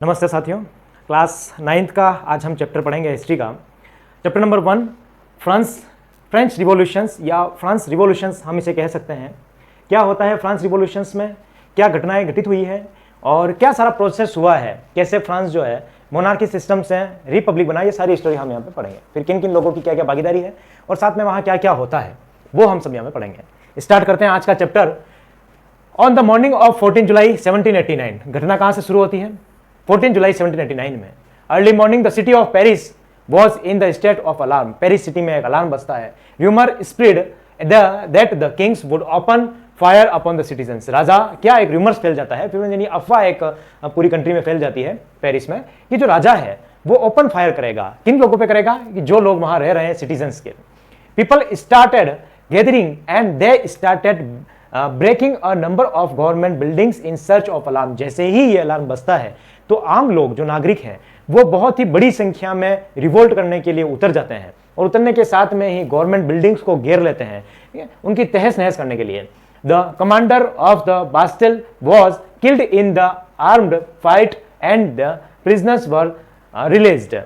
नमस्ते साथियों, class 9th का आज हम चैप्टर पढ़ेंगे हिस्ट्री का। चैप्टर नंबर 1 फ्रेंच रिवॉल्यूशंस या फ्रांस रिवॉल्यूशंस हम इसे कह सकते हैं। क्या होता है फ्रांस रिवॉल्यूशंस में, क्या घटनाएं घटित हुई है और क्या सारा प्रोसेस हुआ है, कैसे फ्रांस जो है मोनार्की सिस्टम से रिपब्लिक बना, ये सारी स्टोरी हम यहाँ पे पढ़ेंगे। फिर किन किन लोगों की क्या क्या भागीदारी है और साथ में वहाँ क्या क्या होता है वो हम सब यहाँ पे पढ़ेंगे। स्टार्ट करते हैं आज का chapter. On the morning of 14 जुलाई 1789, घटना कहाँ से शुरू होती है? 14 जुलाई 1789 में early morning the city of Paris was in the state of alarm. Paris city में एक अलार्म बजता है। Rumour spread that the kings would open fire upon the citizens. राजा क्या एक र्यूमर्स फैल जाता है, फिर यानी अफवाह एक पूरी कंट्री में फैल जाती है पेरिस में कि जो राजा है वो ओपन फायर करेगा। किन लोगों पे करेगा? कि जो लोग वहां रह रहे हैं, सिटीजन्स के। People started gathering and they started breaking a number of government buildings in search of alarm. जैसे ही ये अलार्म बजता है तो आम लोग जो नागरिक हैं वो बहुत ही बड़ी संख्या में रिवोल्ट करने के लिए उतर जाते हैं और उतरने के साथ में ही गवर्नमेंट बिल्डिंग्स को घेर लेते हैं उनकी तहस नहस करने के लिए। The commander of the Bastille was killed in the armed fight and the prisoners were released.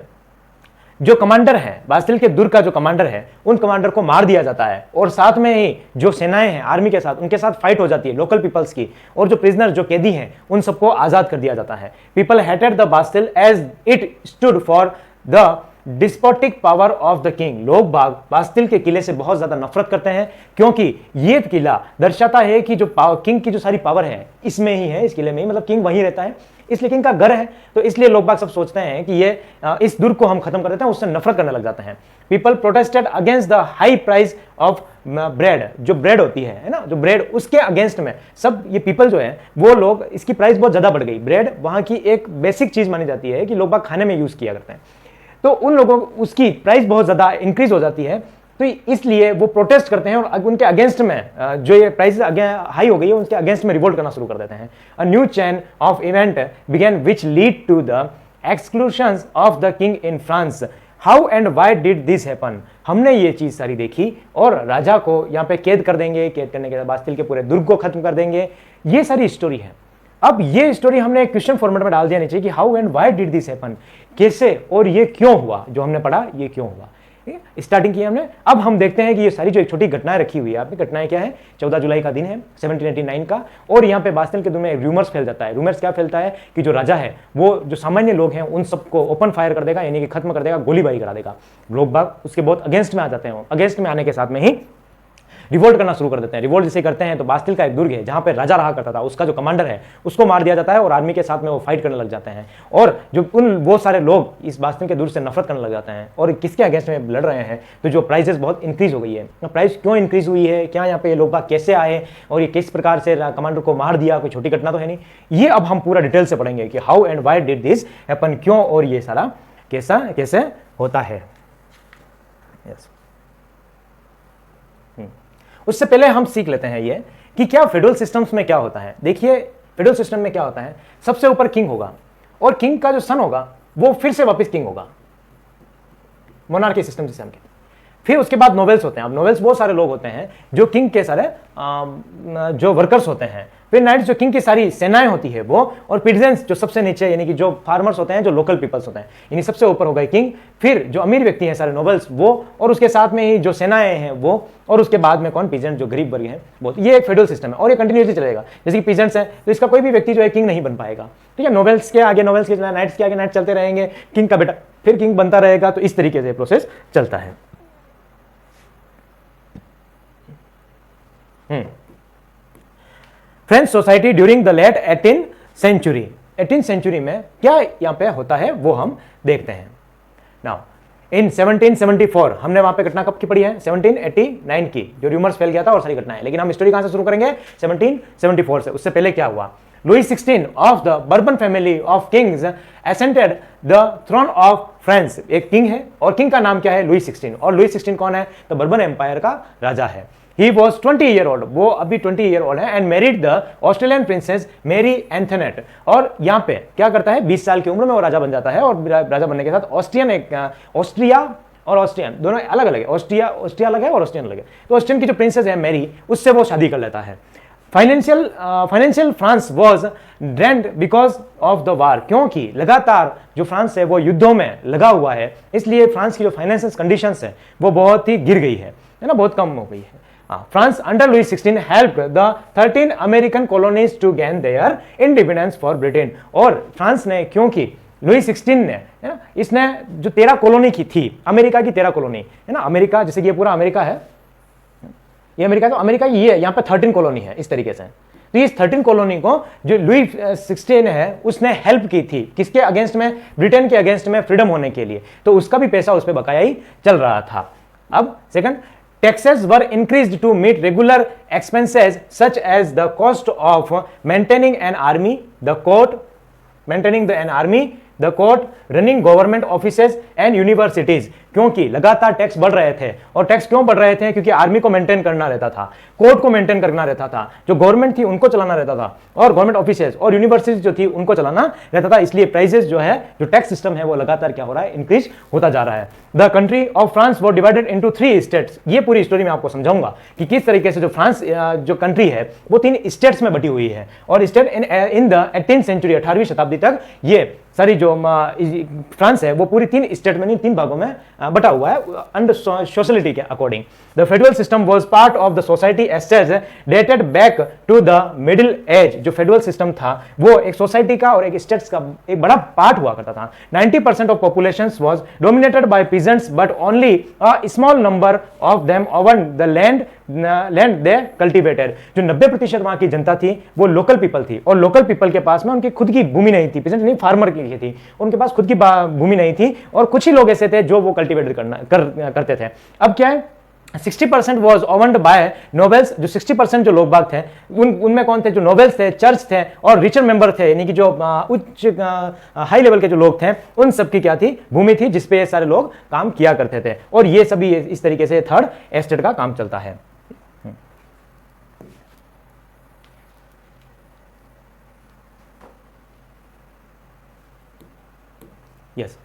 जो कमांडर है, बास्टिल के दुर्ग का जो कमांडर है, उन कमांडर को मार दिया जाता है और साथ में ही जो सेनाएं हैं आर्मी के साथ, उनके साथ फाइट हो जाती है लोकल पीपल्स की, और जो प्रिजनर जो कैदी हैं उन सबको आजाद कर दिया जाता है। People hated the Bastille as it stood for the despotic power of the king. लोग बास्टिल के किले से बहुत ज्यादा नफरत करते हैं क्योंकि ये किला दर्शाता है कि जो किंग की जो सारी पावर है इसमें ही है, इस किले में ही, मतलब किंग वहीं रहता है, इसलिए किंग का घर है। तो इसलिए लोग बाग सब सोचते हैं कि ये इस दुर्ग को हम खत्म कर देते हैं, उससे नफरत करने लग जाते हैं। People protested against the high price of bread. जो ब्रेड होती है ना, जो ब्रेड, उसके अगेंस्ट में सब ये पीपल जो है वो लोग, इसकी प्राइस बहुत ज्यादा बढ़ गई। ब्रेड वहां की एक बेसिक चीज मानी जाती है कि लोग बाग खाने में यूज किया करते हैं, तो उन लोगों उसकी प्राइस बहुत ज्यादा इंक्रीज हो जाती है, तो इसलिए वो प्रोटेस्ट करते हैं और उनके अगेंस्ट में जो ये प्राइस हाई हो गई है उनके अगेंस्ट में रिवोल्ट करना शुरू कर देते हैं। A new chain of event begin which lead to the exclusion of the king in France. How and why did this happen? हमने ये चीज सारी देखी और राजा को यहाँ पे कैद कर देंगे, कैद करने के बाद बास्टिल के पूरे दुर्ग को खत्म कर देंगे। ये सारी स्टोरी है। अब ये स्टोरी हमने एक क्वेश्चन फॉर्मेट में डाल दिया नीचे कि how and why did this happen, कैसे और ये क्यों हुआ, जो हमने पढ़ा ये क्यों हुआ, स्टार्टिंग की हमने। अब हम देखते हैं कि ये सारी जो एक छोटी घटनाएं रखी हुई है आपने, घटनाएं क्या है? 14 जुलाई का दिन है 1789 का, और यहाँ पे बास्टिल के दिन में रूमर्स फैल जाता है। रूमर्स क्या फैलता है कि जो राजा है वो जो सामान्य लोग हैं उन सबको ओपन फायर कर देगा, यानी कि खत्म कर देगा, गोलीबारी करा देगा। लोग बाग उसके बहुत अगेंस्ट में आ जाते हैं। अगेंस्ट में आने के साथ में ही रिवोल्ट करना शुरू कर देते हैं। रिवोल्ट जिसे करते हैं तो बास्टिल का एक दुर्ग है जहां पे राजा रहा करता था, उसका जो कमांडर है उसको मार दिया जाता है और आर्मी के साथ में वो फाइट करने लग जाते हैं, और जो वो सारे लोग इस बास्टिल के दुर्ग से नफरत करने लग जाते हैं और किसके अगेंस्ट में लड़ रहे हैं? तो जो प्राइसेस बहुत इंक्रीज हो गई है। प्राइस क्यों इंक्रीज हुई है, क्या यहाँ पे ये लोग बाग कैसे आए और ये किस प्रकार से कमांडर को मार दिया, कोई छोटी घटना तो है नहीं। ये अब हम पूरा डिटेल से पढ़ेंगे कि how and why did this happen, क्यों और ये सारा कैसे होता है। यस, उससे पहले हम सीख लेते हैं ये कि क्या फेडरल सिस्टम्स में क्या होता है। देखिए फेडरल सिस्टम में क्या होता है, सबसे ऊपर किंग होगा और किंग का जो सन होगा वो फिर से वापस किंग होगा, मोनार्की सिस्टम जिसे हम कहते हैं। फिर उसके बाद नोवेल्स होते हैं। अब नोवेल्स बहुत सारे लोग होते हैं जो किंग के सारे जो वर्कर्स होते हैं। फिर नाइट्स जो किंग की सारी सेनाएं होती है वो, और पिटिजेंट्स जो सबसे नीचे, यानी कि जो फार्मर्स होते हैं, जो लोकल पीपल्स होते हैं, यानी सबसे ऊपर हो गए किंग। फिर जो अमीर व्यक्ति हैं सारे नोबल्स वो, और उसके साथ में ही जो सेनाएं हैं वो, और उसके बाद में कौन? पीजेंट, जो गरीब वर्ग है वो। ये एक फेडरल सिस्टम है और ये कंटिन्यूसली चलेगा। जैसे कि पीजेंट्स है तो इसका कोई भी व्यक्ति जो है किंग नहीं बन पाएगा, ठीक है। नोवेल्स के आगे नाइट्स के आगे नाइट्स चलते रहेंगे, किंग का बेटा फिर किंग बनता रहेगा। तो इस तरीके से प्रोसेस चलता है। French society during the late 18th century. 18th century में क्या यहां पे होता है वो हम देखते हैं। नाउ इन 1774 हमने वहां पे घटना कब की पढ़ी है? 1789 की, जो रूमर्स फैल गया था और सारी घटनाएं। लेकिन हम स्टोरी कहां से शुरू करेंगे? 1774 से। उससे पहले क्या हुआ? Louis 16 of the Bourbon family of kings ascended the throne of France. एक किंग है और किंग का नाम क्या है? लुई 16। और लुई 16 कौन है? तो बर्बन एम्पायर का राजा है। He was 20 year old, वो अभी 20 year old है, and married the Australian princess Mary Antoinette। और यहाँ पे क्या करता है? 20 साल की उम्र में वो राजा बन जाता है, और राजा बनने के साथ ऑस्ट्रिया और ऑस्ट्रियन दोनों अलग अलग है। ऑस्ट्रिया अलग है और ऑस्ट्रियन अलग है। तो ऑस्ट्रियन की जो प्रिंसेस है मैरी, उससे वो शादी कर लेता है। Financial France was drained because of the war, क्योंकि लगातार जो फ्रांस है वो युद्धों में लगा हुआ है, इसलिए फ्रांस की जो फाइनेंशियल कंडीशंस है वो बहुत ही गिर गई है ना, बहुत कम हो गई है। France under Louis 16 help the 13 American colonies to gain their independence for Britain, और फ्रांस ने, क्योंकि लुई 16 ने, है ना, इसने जो 13 कॉलोनी की थी, अमेरिका की 13 कॉलोनी है ना, अमेरिका जैसे कि ये पूरा अमेरिका है, ये अमेरिका, तो अमेरिका ये है, यहाँ पे 13 कॉलोनी है इस तरीके से। तो इस 13 कॉलोनी को जो लुई 16 है उसने हेल्प की थी, किसके अगेंस्ट में, ब्रिटेन के अगेंस्ट में फ्रीडम होने के लिए, तो उसका भी पैसा उस पर बकाया ही चल रहा था। अब second, taxes were increased to meet regular expenses such as the cost of maintaining an army, the court, running government offices and universities, क्योंकि लगातार टैक्स बढ़ रहे थे, और टैक्स क्यों बढ़ रहे थे, क्योंकि आर्मी को मेंटेन करना रहता था, कोर्ट को मेंटेन करना रहता था, जो गवर्नमेंट थी उनको चलाना रहता था, और गवर्नमेंट ऑफिसेज और यूनिवर्सिटी जो थी उनको चलाना रहता था, इसलिए प्राइसेस जो है, जो टैक्स सिस्टम है वो लगातार क्या हो रहा है, इंक्रीज होता जा रहा है। The country of France was divided into 3 states, ये पूरी स्टोरी में आपको समझाऊंगा कि किस तरीके से जो फ्रांस जो कंट्री है वो 3 स्टेट्स में बटी हुई है, और state in the 18th century, 18वीं शताब्दी तक ये सारी जो फ्रांस है वो पूरी 3 स्टेट में, 3 भागों में बटा हुआ है अंडर सोशलिटी के according. The federal system was part of the society as such dated back to the middle age, जो फेडरल सिस्टम था वो एक सोसाइटी का और एक स्टेट्स का एक बड़ा पार्ट हुआ करता था। 90% of population was dominated by peasants but only a small number of them owned the land they cultivated, जो 90% वहां की जनता थी वो लोकल पीपल थी, और लोकल पीपल के पास में उनकी खुद की भूमि नहीं थी, पीजेंट नहीं, फार्मर की थी, उनके पास खुद की भूमि नहीं थी, और कुछ ही लोग ऐसे थे जो वो कल्टिवेट करते थे। अब क्या है, 60% वॉज ओwned बाय नोबेल्स, जो 60% जो लोग बाग थे उनमें कौन थे, जो नोबेल्स थे, चर्च थे, और रिचर मेंबर थे, यानी कि जो उच्च हाई लेवल के जो लोग थे उन सबकी क्या थी, भूमि थी जिसपे ये सारे लोग काम किया करते थे, और ये सभी इस तरीके से थर्ड एस्टेट का काम चलता है। Yes.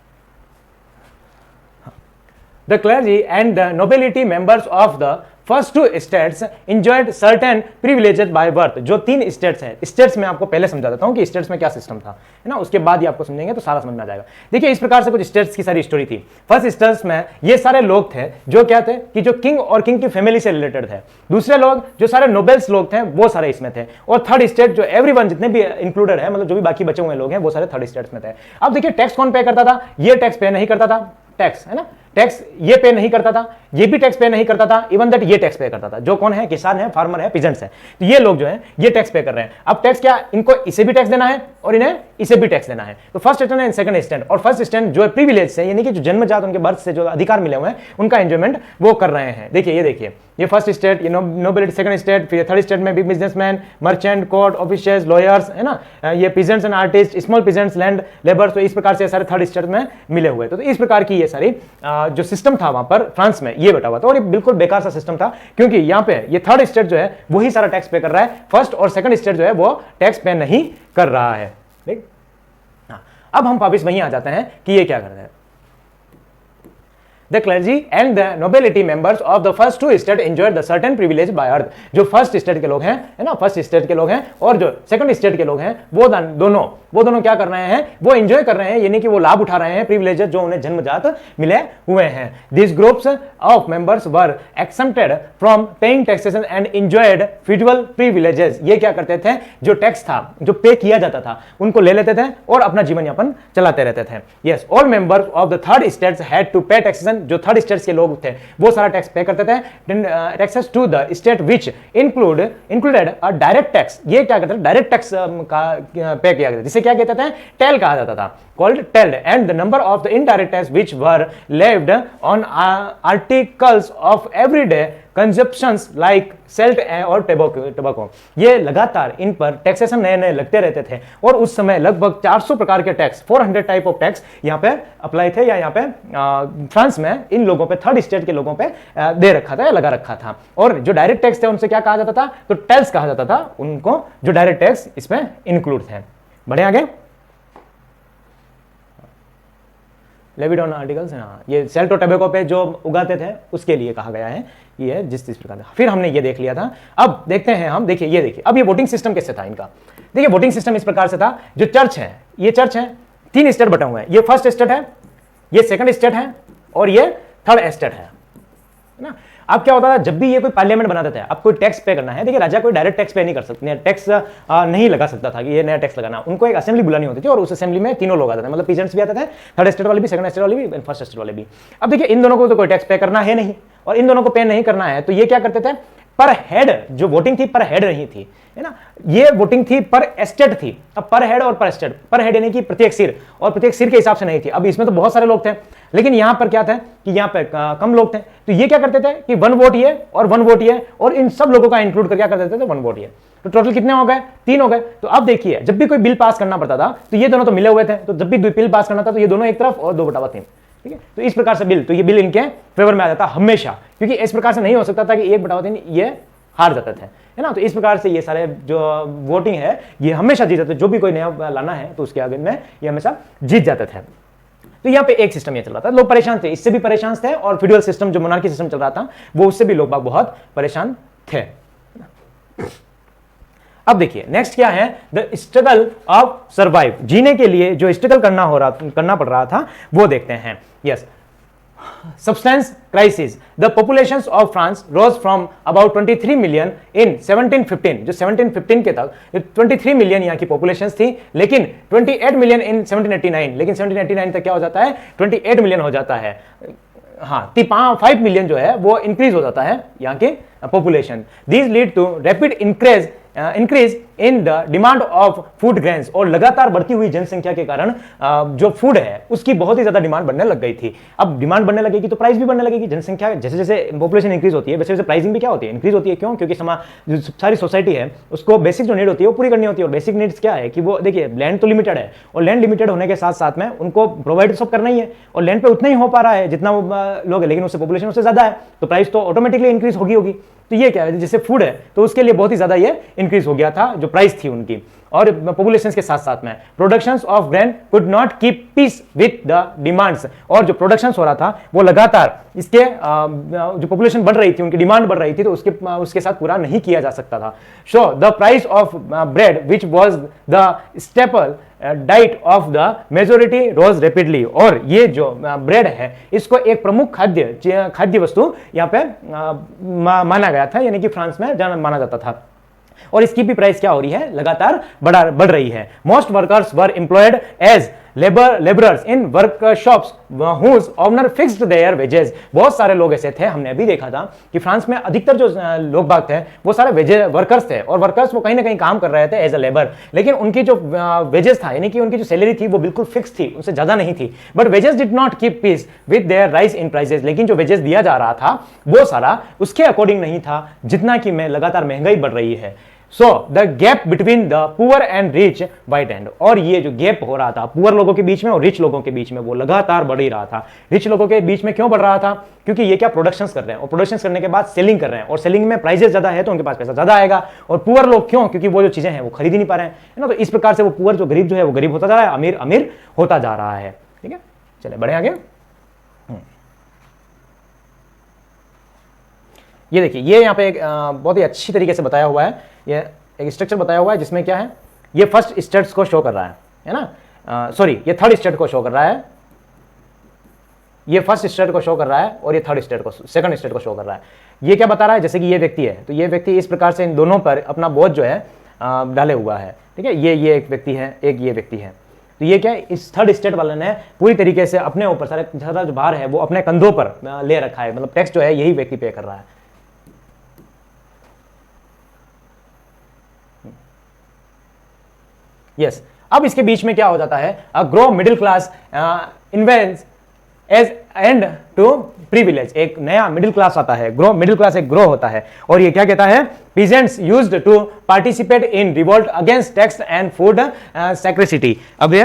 The clergy and the nobility members of the first 2 states enjoyed certain privileges by birth। जो 3 स्टेट्स हैं, स्टेट्स में आपको पहले समझा देता हूं कि स्टेट्स में क्या सिस्टम था, है ना, उसके बाद ही आपको समझेंगे तो सारा समझ में आ जाएगा। देखिए इस प्रकार से कुछ स्टेट्स की सारी स्टोरी थी। फर्स्ट स्टेट्स में ये सारे लोग थे जो क्या थे कि जो किंग और किंग की फैमिली से रिलेटेड थे, दूसरे लोग जो सारे नोबेल्स लोग थे वो सारे इसमें थे, और थर्ड स्टेट जो एवरीवन जितने भी इंक्लूडेड है, मतलब जो भी बाकी बचे हुए लोग हैं वो सारे थर्ड स्टेट्स में थे। अब देखिए टैक्स कौन पे करता था, ये टैक्स पे नहीं करता था, टैक्स, है ना, टैक्स ये पे नहीं करता था, ये भी टैक्स पे नहीं करता था, इवन दैट ये टैक्स पे करता था, जो कौन है, किसान है, फार्मर है, पीजेंट्स है, तो ये लोग जो है ये टैक्स पे कर रहे हैं। अब टैक्स क्या, इनको इसे भी टैक्स देना है और इन्हें इसे भी टैक्स देना है। तो first stand and second stand, और फर्स्ट स्टैंड जो है प्रिविलेज से, यानी कि जो जन्मजात उनके बर्थ से जो अधिकार मिले हुए हैं उनका एंजॉयमेंट वो कर रहे हैं। देखिए ये देखिए, ये फर्स्ट स्टेट, ये नोबिलिटी, सेकंड स्टेट, फिर थर्ड स्टेट में भी businessman, merchant, court officials, lawyers, है ना, ये peasants and artist, small peasants, land labour, तो इस प्रकार से सारे थर्ड स्टेट में मिले हुए। तो इस प्रकार की ये सारी जो सिस्टम था वहां पर फ्रांस में ये बटा हुआ था, और ये बिल्कुल बेकार सा सिस्टम था, क्योंकि यहाँ पे ये थर्ड स्टेट जो है वही सारा टैक्स पे कर रहा है, फर्स्ट और सेकंड स्टेट जो है वो टैक्स पे नहीं कर रहा है। ठीक, अब हम वापिस वहीं आ जाते हैं कि ये क्या करते हैं। The clergy and the nobility members of the first 2 states enjoyed the certain privilege by earth। जो फर्स्ट स्टेट के लोग हैं, है ना, फर्स्ट स्टेट के लोग हैं, और जो सेकंड स्टेट के लोग हैं वो दोनों क्या कर रहे हैं, वो एंजॉय कर रहे हैं, यानी कि वो लाभ उठा रहे हैं प्रिविलेजेस जो उन्हें जन्मजात मिले हुए हैं। These groups of members were exempted from paying taxation and enjoyed feudal privileges। ये क्या करते थे, जो टैक्स था जो पे किया जाता था उनको ले लेते थे और अपना जीवन यापन चलाते रहते थे। Yes, all members of the third states had to pay taxation। जो थर्ड स्टेट्स के लोग थे वो सारा टैक्स पे करते थे। Taxes to the state which included a direct tax, ये क्या करते थे, डायरेक्ट टैक्स का पे किया गया, जिसे क्या कहते थे, टेल कहा जाता था, called taille, and the number of the indirect tax which were levied on articles of everyday consumptions like salt और टोबैको। ये लगातार इन पर टैक्सेशन नए नए लगते रहते थे, और उस समय लगभग 400 प्रकार के टैक्स, 400 टाइप ऑफ टैक्स यहाँ पे अप्लाई थे, या यहाँ पे फ्रांस में इन लोगों पे, थर्ड स्टेट के लोगों पे दे रखा था या लगा रखा था। और जो डायरेक्ट टैक्स थे उनसे क्या कहा जाता था, तो टेल्स कहा जाता था उनको, जो डायरेक्ट टैक्स इसमें इंक्लूड थे। बढ़े आगे, लेविडॉन आर्टिकल्स, हाँ ये सेल्टो टोबैको पे जो उगाते थे उसके लिए कहा गया है ये जिस प्रकार। फिर हमने ये देख लिया था। अब देखते हैं हम, देखिए ये देखिए अब ये वोटिंग सिस्टम कैसे था इनका। देखिए वोटिंग सिस्टम इस प्रकार से था, जो चर्च है, ये चर्च है, 3 स्टेट बटे हुए हैं, ये फर्स्ट स्टेट है, ये सेकंड स्टेट है और ये थर्ड स्टेट है ना। अब क्या होता था, जब भी ये कोई पार्लियामेंट बनाते थे, अब कोई टैक्स पे करना है, देखिए राजा कोई डायरेक्ट टैक्स पे नहीं कर सकते, टैक्स नहीं लगा सकता था कि ये नया टैक्स लगाना, उनको एक असेंबली बुलानी होती थी और उस असेंबली में तीनों लोग आते थे, मतलब पीजेंट्स भी आते थे, थर्ड स्टेट वाले भी, सेकंड स्टेट वाले भी, फर्स्ट स्टेट वाले भी। अब देखिए इन दोनों को तो कोई टैक्स पे करना है नहीं और इन दोनों को पे नहीं करना है, तो ये क्या करते थे, पर हेड जो वोटिंग थी पर हेड नहीं थी, है ना, ये वोटिंग थी पर स्टेट थी। अब पर हेड और पर स्टेट, पर हेड यानी कि प्रत्येक सिर, और प्रत्येक सिर के हिसाब से नहीं थी। अब इसमें तो बहुत सारे लोग थे, लेकिन यहां पर क्या था कि यहां पर कम लोग थे, तो ये क्या करते थे कि 1 वोट ये और 1 वोट ये, और इन सब लोगों का इंक्लूड कर क्या कर देते थे 1 वोट ये। तो टोटल कितने हो गए, 3 हो गए। तो अब देखिए जब भी कोई बिल पास करना पड़ता था तो ये दोनों तो मिले हुए थे, तो जब भी बिल पास करना था तो ये दोनों एक तरफ और 2/3, ठीक है। तो इस प्रकार से बिल, तो ये बिल इनके फेवर में आ जाता हमेशा, क्योंकि इस प्रकार से नहीं हो सकता था कि 1/3 ये हार जाते थे, है ना। तो इस प्रकार से ये सारे जो वोटिंग है ये हमेशा जीत जाते थे, जो भी कोई नया लाना है तो उसके आगे में ये हमेशा जीत जाते थे। तो यहाँ पे एक सिस्टम ये चल रहा था, लोग परेशान थे, इससे भी परेशान थे, और फ्यूडल सिस्टम जो मोनार्की सिस्टम चल रहा था वो उससे भी लोग बहुत परेशान थे। अब देखिए नेक्स्ट क्या है, द स्ट्रगल ऑफ सर्वाइव, जीने के लिए जो स्ट्रगल करना पड़ रहा था वो देखते हैं। Yes, substance crisis, the populations of France rose from about 23 million in 1715, जो 1715 के तक 23 मिलियन यहाँ की पॉपुलेशन थी, लेकिन 28 मिलियन इन 1789, लेकिन 1789 तक क्या हो जाता है 28 मिलियन हो जाता है। हाँ, 5 मिलियन जो है वो इंक्रीज हो जाता है यहाँ के population. This lead to rapid increase in the demand of food grains, और लगातार बढ़ती हुई जनसंख्या के कारण जो फूड है उसकी बहुत ही ज्यादा डिमांड बढ़ने लग गई थी। अब डिमांड बढ़ने लगेगी तो प्राइस भी बढ़ने लगेगी, जनसंख्या जैसे जैसे पॉपुलेशन इंक्रीज होती है वैसे वैसे प्राइसिंग भी क्या होती है, इंक्रीज होती है। क्यों? क्योंकि जो सारी सोसाइटी है उसको बेसिक जो नीड होती है वो पूरी करनी होती है, और बेसिक नीड्स क्या है कि वो देखिए लैंड तो लिमिटेड है, और लैंड लिमिटेड होने के साथ साथ में उनको प्रोवाइड सब करना ही है, और लैंड पे उतना ही हो पा रहा है जितना वो लोग है, लेकिन उससे पॉपुलेशन उससे ज्यादा है, तो प्राइस तो ऑटोमेटिकली इंक्रीज होगी। तो ये क्या है, जैसे फूड है तो उसके लिए बहुत ही ज्यादा ये इंक्रीज हो गया था जो प्राइस थी उनकी, और पॉपुलेशन के साथ साथ में productions of grain could not keep peace with the demands, और जो प्रोडक्शंस हो रहा था वो लगातार इसके जो पॉपुलेशन बढ़ रही थी उनकी डिमांड बढ़ रही थी तो उसके साथ पूरा नहीं किया जा सकता था। So the price of bread which was the staple diet of the majority rose rapidly, और ये जो ब्रेड है इसको एक प्रमुख खाद्य वस्तु यहाँ पे माना गया था, यानी कि फ्रांस में माना जाता था, और इसकी भी प्राइस क्या हो रही है, लगातार बढ़ रही है। Most workers were employed as labourers in workshops whose owner fixed their wages. बहुत सारे लोग ऐसे थे, हमने अभी देखा था कि फ्रांस में अधिकतर जो लोग बाग थे वो सारे वर्कर्स थे, और वर्कर्स वो कहीं ना कहीं काम कर रहे थे एज अ लेबर, लेकिन उनकी जो वेजेस था यानी कि उनकी जो सैलरी थी वो बिल्कुल फिक्स थी, उससे ज्यादा नहीं थी। But wages did not keep peace with their rise in prices, लेकिन जो वेजेस दिया जा रहा था वो सारा उसके अकॉर्डिंग नहीं था जितना कि लगातार महंगाई बढ़ रही है। So the gap between the poor and rich widened, और ये जो गैप हो रहा था पुअर लोगों के बीच में और रिच लोगों के बीच में वो लगातार बढ़ ही रहा था। रिच लोगों के बीच में क्यों बढ़ रहा था? क्योंकि ये क्या प्रोडक्शंस कर रहे हैं, और प्रोडक्शंस करने के बाद सेलिंग कर रहे हैं, और सेलिंग में प्राइसेस ज्यादा है तो उनके पास पैसा ज्यादा आएगा। और पुअर लोग क्यों? क्योंकि वो जो चीजें हैं वो खरीद ही नहीं पा रहे हैं, है ना। तो इस प्रकार से वो पुअर जो गरीब जो है वो गरीब होता जा रहा है, अमीर अमीर होता जा रहा है। ठीक है, चले बढ़े आगे। ये देखिए, ये यहाँ पे एक बहुत ही अच्छी तरीके से बताया हुआ है, ये एक स्ट्रक्चर बताया हुआ है जिसमें क्या है, ये फर्स्ट स्टेट्स को शो कर रहा है ना, सॉरी ये थर्ड स्टेट को शो कर रहा है, ये फर्स्ट स्टेट को शो कर रहा है, और ये थर्ड स्टेट को, सेकंड स्टेट को शो कर रहा है। ये क्या बता रहा है, जैसे कि ये व्यक्ति है तो ये व्यक्ति इस प्रकार से इन दोनों पर अपना बोझ जो है डाले हुआ है। ठीक है, ये एक व्यक्ति है, एक ये व्यक्ति है, तो ये क्या है, इस थर्ड स्टेट वाले ने पूरी तरीके से अपने ऊपर सारा जो भार है वो अपने कंधों पर ले रखा है, मतलब टैक्स जो है यही व्यक्ति पे कर रहा है। यस, अब इसके बीच में क्या हो जाता है, a grow middle class invents as end to privilege, एक नया मिडिल क्लास आता है, मिडिल क्लास एक ग्रो होता है, और ये क्या कहता है, peasants used to participate in revolt against tax and food scarcity. अब ये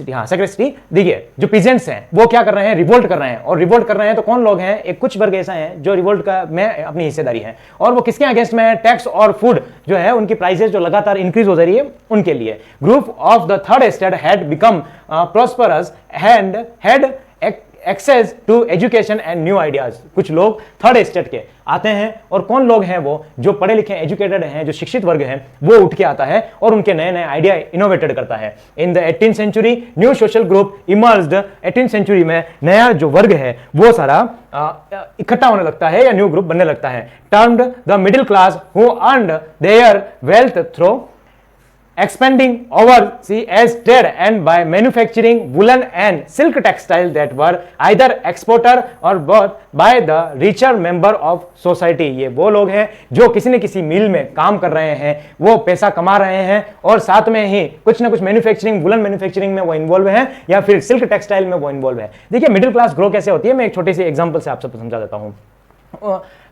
हाँ सेक्रेटरी। देखिए जो पीजेंट्स हैं वो क्या कर रहे हैं, रिवोल्ट कर रहे हैं, और रिवोल्ट कर रहे हैं तो कौन लोग हैं, एक कुछ वर्ग ऐसा है जो रिवोल्ट का में अपनी हिस्सेदारी है, और वो किसके अगेंस्ट में है, टैक्स और फूड जो है उनकी प्राइसेस जो लगातार इंक्रीज हो जा रही है उनके लिए। Group of the third estate had become prosperous and had access to education and new ideas. कुछ लोग थर्ड एस्टेट के आते हैं, और कौन लोग हैं, वो जो पढ़े लिखे एजुकेटेड हैं, जो शिक्षित वर्ग हैं, वो उठ के आता है और उनके नए नए आइडिया इनोवेटेड करता है। In the 18th century new social group emerged. 18th century में नया जो वर्ग है वो सारा इकट्ठा होने लगता है या न्यू ग्रुप बनने लगता है। Termed the middle class who earned there wealth through expanding overseas trade and by manufacturing woolen and silk textile that were either exporter or bought by the richer member of society। ये वो लोग हैं जो किसी न किसी मिल में काम कर रहे हैं, वो पैसा कमा रहे हैं, और साथ में ही कुछ ना कुछ मैन्युफैक्चरिंग, वुलन मैन्युफैक्चरिंग में वो इन्वॉल्व है, या फिर सिल्क टेक्सटाइल में वो इन्वॉल्व है। देखिए मिडिल क्लास ग्रो कैसे होती है, मैं एक छोटे से एग्जाम्पल से आप सबको समझा देता हूं।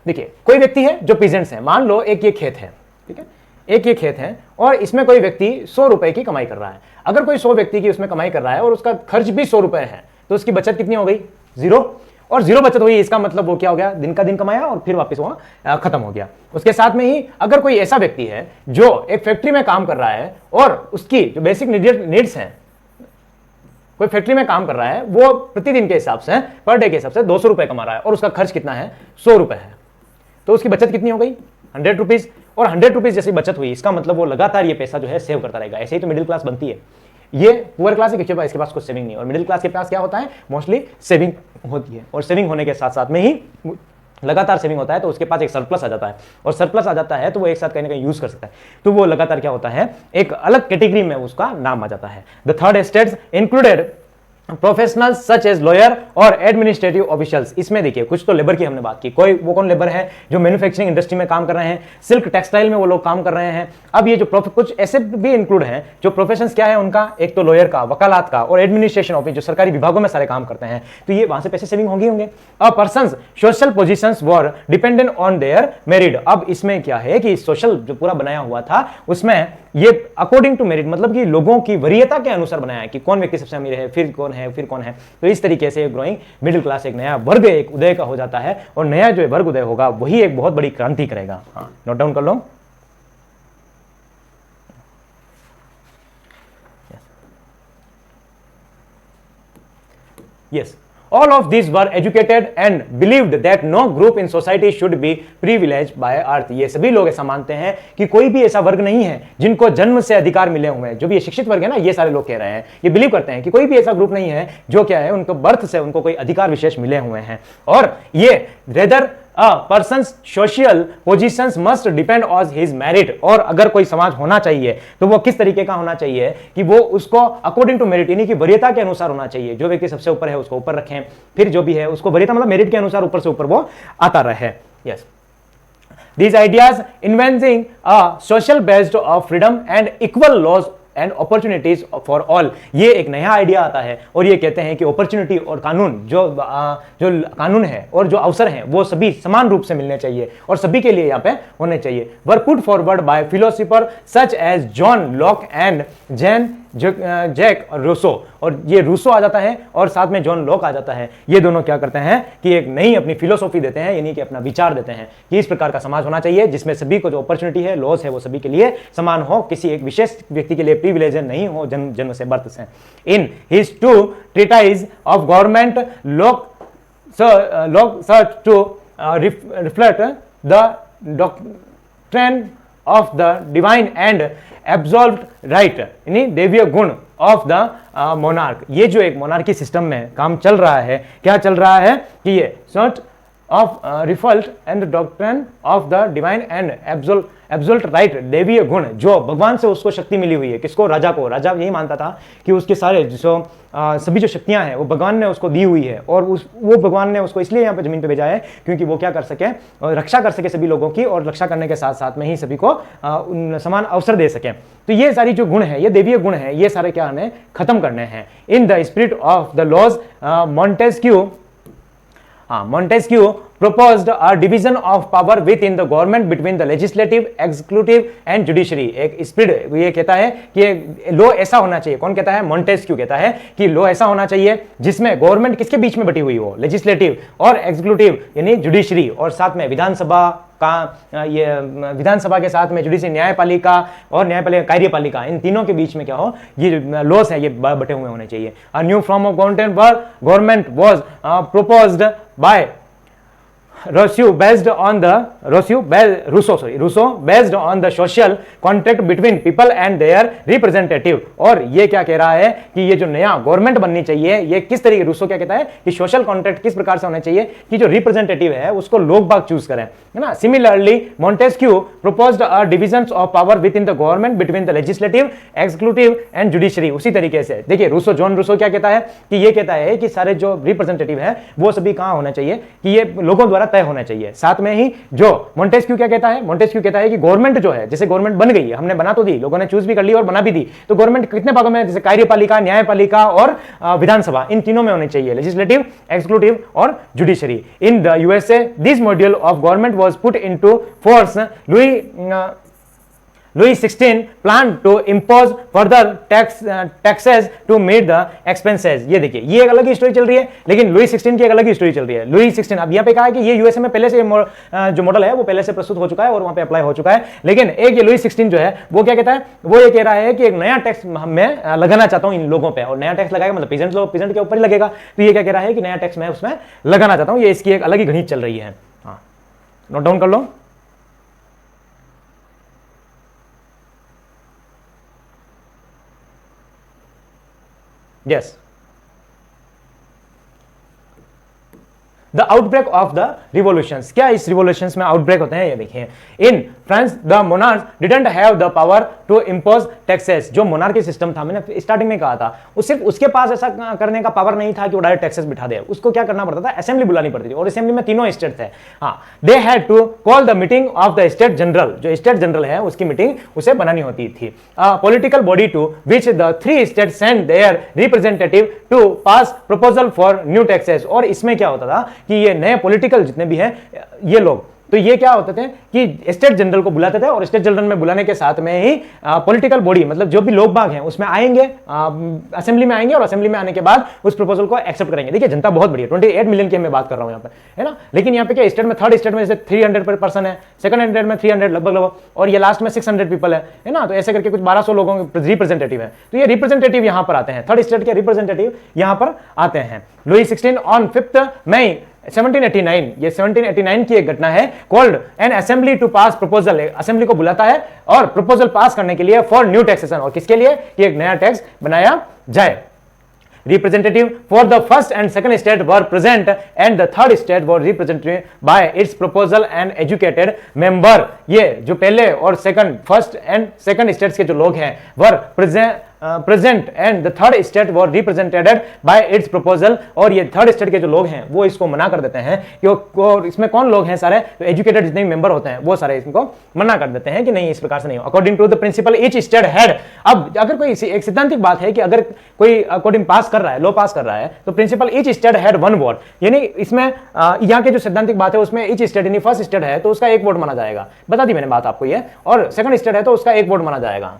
देखिए कोई व्यक्ति है जो पीजेंट्स है, मान लो एक ये खेत है, ठीक है, एक ये खेत है, और इसमें कोई व्यक्ति 100 रुपए की कमाई कर रहा है। अगर कोई 100 व्यक्ति की उसमें कमाई कर रहा है और उसका खर्च भी 100 रुपए है, तो उसकी बचत कितनी हो गई, 0। और 0 बचत हुई, इसका मतलब वो क्या हो गया, दिन का दिन कमाया और फिर वापस वहां खत्म हो गया। उसके साथ में ही अगर कोई ऐसा व्यक्ति है जो एक फैक्ट्री में काम कर रहा है और उसकी जो बेसिक नीड्स हैं, कोई फैक्ट्री में काम कर रहा है, वो प्रतिदिन के हिसाब से, पर डे के हिसाब से 200 रुपए कमा रहा है, और उसका खर्च कितना है, 100 रुपए है, तो उसकी बचत कितनी हो गई, 100 रुपीज। और 100 रुपीज जैसी बचत हुई, इसका मतलब वो लगातार ये पैसा जो है सेव करता रहेगा। ऐसे ही तो मिडिल क्लास बनती है। ये पुअर क्लास है, इसके पास कुछ सेविंग नहीं, और मिडिल क्लास के पास क्या होता है, मोस्टली सेविंग होती है, और सेविंग होने के साथ साथ में ही लगातार सेविंग होता है, तो उसके पास एक सरप्लस आ जाता है, और सरप्लस आ जाता है तो वो एक साथ कहीं ना कहीं यूज कर सकता है, तो वो लगातार क्या होता है, एक अलग कैटेगरी में उसका नाम आ जाता है। The third estates included professionals such as lawyer और एडमिनिस्ट्रेटिव ऑफिशियल्स। इसमें देखिए कुछ तो लेबर की हमने बात की, कोई वो कौन लेबर है जो मैन्युफैक्चरिंग इंडस्ट्री में काम कर रहे हैं, सिल्क टेक्सटाइल में वो लोग काम कर रहे हैं। अब ये जो कुछ ऐसे भी इंक्लूड हैं जो प्रोफेशंस क्या है उनका, एक तो लॉयर का, वकालत का, और एडमिनिस्ट्रेशन ऑफिस जो सरकारी विभागों में सारे काम करते हैं, तो ये वहां से पैसे सेविंग होंगे। A persons social positions were dependent on their merit. अब इसमें क्या है कि सोशल जो पूरा बनाया हुआ था उसमें ये अकॉर्डिंग टू मेरिट, मतलब कि लोगों की वरीयता के अनुसार बनाया है कि कौन व्यक्ति सबसे अमीर है, फिर कौन है, फिर कौन है। तो इस तरीके से ग्रोइंग मिडिल क्लास एक नया वर्ग एक उदय का हो जाता है, और नया जो वर्ग उदय होगा वही एक बहुत बड़ी क्रांति करेगा। हाँ, नोट डाउन कर लो। Yes. All of these were educated and believed that no group in society should be privileged by earth। ये सभी लोग ऐसा मानते हैं कि कोई भी ऐसा वर्ग नहीं है जिनको जन्म से अधिकार मिले हुए हैं। जो भी ये शिक्षित वर्ग है ना, ये सारे लोग कह रहे हैं, ये बिलीव करते हैं कि कोई भी ऐसा ग्रुप नहीं है जो क्या है उनको बर्थ से उनको कोई अधिकार विशेष मिले हुए हैं, और ये rather A person's social positions must depend on his merit। और अगर कोई समाज होना चाहिए तो वो किस तरीके का होना चाहिए कि वो उसको अकॉर्डिंग टू मेरिट, यानी कि वरीयता के अनुसार होना चाहिए। जो व्यक्ति सबसे ऊपर है उसको ऊपर रखें, फिर जो भी है उसको वरीयता मतलब मेरिट के अनुसार ऊपर से ऊपर वो आता रहे। Yes, these ideas inventing a social based of freedom and equal laws and opportunities for all. ये एक नया आइडिया आता है और ये कहते हैं कि अपॉर्चुनिटी और कानून जो कानून है और जो अवसर हैं वो सभी समान रूप से मिलने चाहिए और सभी के लिए यहाँ पे होने चाहिए। Were put forward by philosopher such as John Locke and Jacques Rousseau. और ये रूसो आ जाता है और साथ में जॉन लॉक आ जाता है। ये दोनों क्या करते हैं कि एक नई अपनी फिलोसॉफी देते हैं, यानी कि अपना विचार देते हैं कि इस प्रकार का समाज होना चाहिए जिसमें सभी को जो अपॉर्चुनिटी है, लॉस है, वो सभी के लिए समान हो, किसी एक विशेष व्यक्ति के लिए प्रिविलेज नहीं हो जन्म से, बर्थ से। In his two treatise of government Locke search to reflect the doctrine of the divine and absolved right, यानी देवीय गुण ऑफ द मोनार्क। ये जो एक मोनार्की सिस्टम में काम चल रहा है, क्या चल रहा है कि ये search of result and doctrine of the divine and absolute right, देवीय गुण, जो भगवान से उसको शक्ति मिली हुई है। किसको? राजा को। राजा यही मानता था कि उसके सारे जो सभी जो शक्तियां हैं वो भगवान ने उसको दी हुई है और वो भगवान ने उसको इसलिए यहाँ पे जमीन पे भेजा है क्योंकि वो क्या कर सके, रक्षा कर सके सभी लोगों की, और रक्षा करने के साथ साथ में ही सभी को समान अवसर दे सके। तो ये सारी जो गुण है, ये देवीय गुण है, ये सारे क्या हमें खत्म करने हैं। In the spirit of the laws Montesquieu Montesquieu proposed a division of power within the government between the legislative, executive and judiciary. एक स्पीड ये कहता है कि लॉ ऐसा होना चाहिए, कौन कहता है? मॉन्टेस्क्यू कहता है कि लॉ ऐसा होना चाहिए जिसमें गवर्नमेंट किसके बीच में बटी हुई हो, लेजिस्लेटिव और एग्जीक्यूटिव यानी जुडिशरी, और साथ में विधानसभा का, ये विधानसभा के साथ में जुडिशरी न्यायपालिका और न्यायपालिका कार्यपालिका, इन तीनों के बीच में क्या हो, ये लॉस है ये बटे हुए होने चाहिए. A new form of government was proposed by Rousseau based on the social contract between people and their representative. और ये क्या कह रहा है कि ये जो नया गवर्नमेंट बननी चाहिए, ये किस तरीके, रूसो क्या कहता है कि सोशल कॉन्ट्रैक्ट किस प्रकार से होना चाहिए कि जो रिप्रेजेंटेटिव है उसको लोग बाग चूज करें, है ना. Similarly Montesquieu proposed a divisions of power within the government between the legislative, executive and judiciary. उसी तरीके से देखिए रूसो, जॉन रूसो क्या कहता है कि ये कहता है कि सारे जो रिप्रेजेंटेटिव है वो सभी कहां होना चाहिए कि ये लोगों द्वारा तय होना चाहिए. साथ में ही जो मोंटेस्क्यू क्या कहता है, मोंटेस्क्यू कहता है कि गवर्नमेंट जो है, जैसे गवर्नमेंट बन गई है, हमने बना तो दी, लोगों ने चूज भी कर ली और बना भी दी, तो गवर्नमेंट कितने भागों में, जैसे कार्यपालिका, न्यायपालिका और विधानसभा, इन तीनों में होनी चाहिए, लेजिस्लेटिव, एक्जीक्यूटिव और judiciary. In the USA this module of government was put into force. Louis XVI planned to impose further taxes to meet the expenses. ये देखिए ये एक अलग ही स्टोरी चल रही है, लेकिन लुई 16 की एक अलग ही स्टोरी चल रही है. लुई 16 अब यहाँ पे कहा है कि ये यूएसए में पहले से जो मॉडल है वो पहले से प्रस्तुत हो चुका है और वहां पे अप्लाई हो चुका है, लेकिन एक ये लुई 16 जो है वो क्या कहता है, वो ये कह रहा है कि एक नया टैक्स मैं लगाना चाहता हूं इन लोगों पे, और नया टैक्स लगाएगा मतलब पीजेंट के ऊपर ही लगेगा. तो ये क्या कह रहा है कि नया टैक्स मैं उसमें लगाना चाहता हूं. ये इसकी एक अलग ही गणित चल रही है. हाँ, नोट डाउन कर लो. Yes. The outbreak of the revolutions. क्या इस रिवोल्यूशंस में आउटब्रेक होते हैं ये देखिए. In France the monarchs didn't have the power to impose taxes. जो मोनार्की सिस्टम था, मैंने स्टार्टिंग में कहा था, सिर्फ उसके पास ऐसा करने का पावर नहीं था कि वो डायरेक्ट टैक्सेस बिठा दे. उसको क्या करना पड़ता था, असेंबली बुलानी पड़ती थी, और असेंबली में तीनों स्टेट थे. हाँ, they had to call the meeting of the state general. जो स्टेट जनरल है उसकी मीटिंग उसे बनानी होती थी. Political body to which the 3 state send their representative to pass proposal for new taxes. और इसमें क्या होता था कि ये नए पॉलिटिकल जितने भी हैं ये लोग, तो ये क्या होते थे कि स्टेट जनरल को बुलाते थे, और स्टेट जनरल में बुलाने के साथ में ही पॉलिटिकल बॉडी मतलब जो भी लोग बाग हैं उसमें आएंगे, असेंबली में आएंगे, और असेंबली में आने के बाद उस प्रपोजल को एक्सेप्ट करेंगे. देखिए जनता बहुत बड़ी है, 28 मिलियन की मैं बात कर रहा हूं यहाँ पे, है ना. लेकिन यहाँ पे क्या स्टेट में, थर्ड स्टेट में जैसे 300 पर्सन है, सेकंड स्टेट में 300 लगभग, और ये लास्ट में 600 पीपल है ना. तो ऐसे करके कुछ 1200 लोगों के रिप्रेजेंटेटिव है. तो ये रिप्रेजेंटेटिव यहाँ पर आते हैं, थर्ड स्टेट के रिप्रेजेंटेटिव यहाँ पर आते हैं. लुई 16 ऑन 5 मई 1789, ये 1789 की एक घटना है, called an assembly to pass proposal. Assembly को बुलाता है और प्रपोजल पास करने के लिए फॉर न्यू टैक्सेशन, और किसके लिए कि एक नया टैक्स बनाया जाए. Representative for the first and second state were present and the third state was represented by its proposal and educated member. ये जो पहले और second, first and second states के जो लोग हैं were present and the third state were represented by it's proposal. और ये थर्ड स्टेट के जो लोग हैं वो इसको मना कर देते हैं कि इसमें कौन लोग हैं, सारे तो एजुकेटेड जितने भी मेंबर होते हैं वो सारे इसको मना कर देते हैं कि नहीं, इस प्रकार से नहीं. According to the principle each state had. अब अगर कोई एक सिद्धांतिक बात है कि अगर कोई अकॉर्डिंग पास कर रहा है, लॉ पास कर रहा है, तो principle each state had 1 vote. यानी इसमें यहाँ के जो सिद्धांतिक बात है उसमें ईच स्टेट यानी फर्स्ट स्टेट है तो उसका 1 वोट माना जाएगा, बता दी मैंने बात आपको ये, और सेकंड स्टेट है तो उसका 1 वोट माना जाएगा.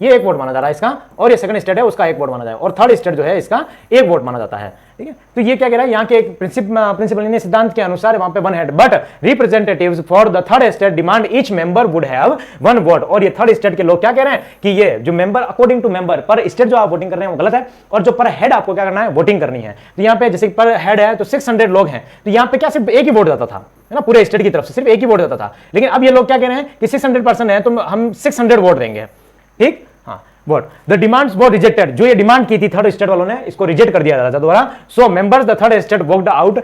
ये 1 वोट माना जा रहा है इसका, और ये सेकंड स्टेट है उसका 1 वोट माना जाएगा, और थर्ड स्टेट जो है इसका 1 वोट माना जाता है. ठीक है, तो ये क्या कह रहा है यहाँ के एक प्रिंसिपल सिद्धांत के अनुसार वहां पे 1 head, but representatives for the third state demand each member would have 1 vote. और ये थर्ड स्टेट के लोग क्या कह रहे हैं कि ये जो मेंबर अकॉर्डिंग टू मेंबर पर स्टेट जो आप वोटिंग कर रहे हैं वो गलत है, और जो पर हेड आपको क्या करना है, वोटिंग करनी है. तो यहाँ पे जैसे पर हेड है तो 600 लोग हैं, तो यहाँ पे क्या सिर्फ एक ही वोट जाता था, है ना, पूरे स्टेट की तरफ से सिर्फ एक ही वोट जाता था. लेकिन अब ये लोग क्या कह रहे हैं कि 600 पर्सन है तो हम 600 वोट देंगे. ठीक, vote the demands were rejected. जो ये डिमांड की थी थर्ड स्टेट वालों ने, इसको रिजेक्ट कर दिया था दोबारा. So members the third state walked out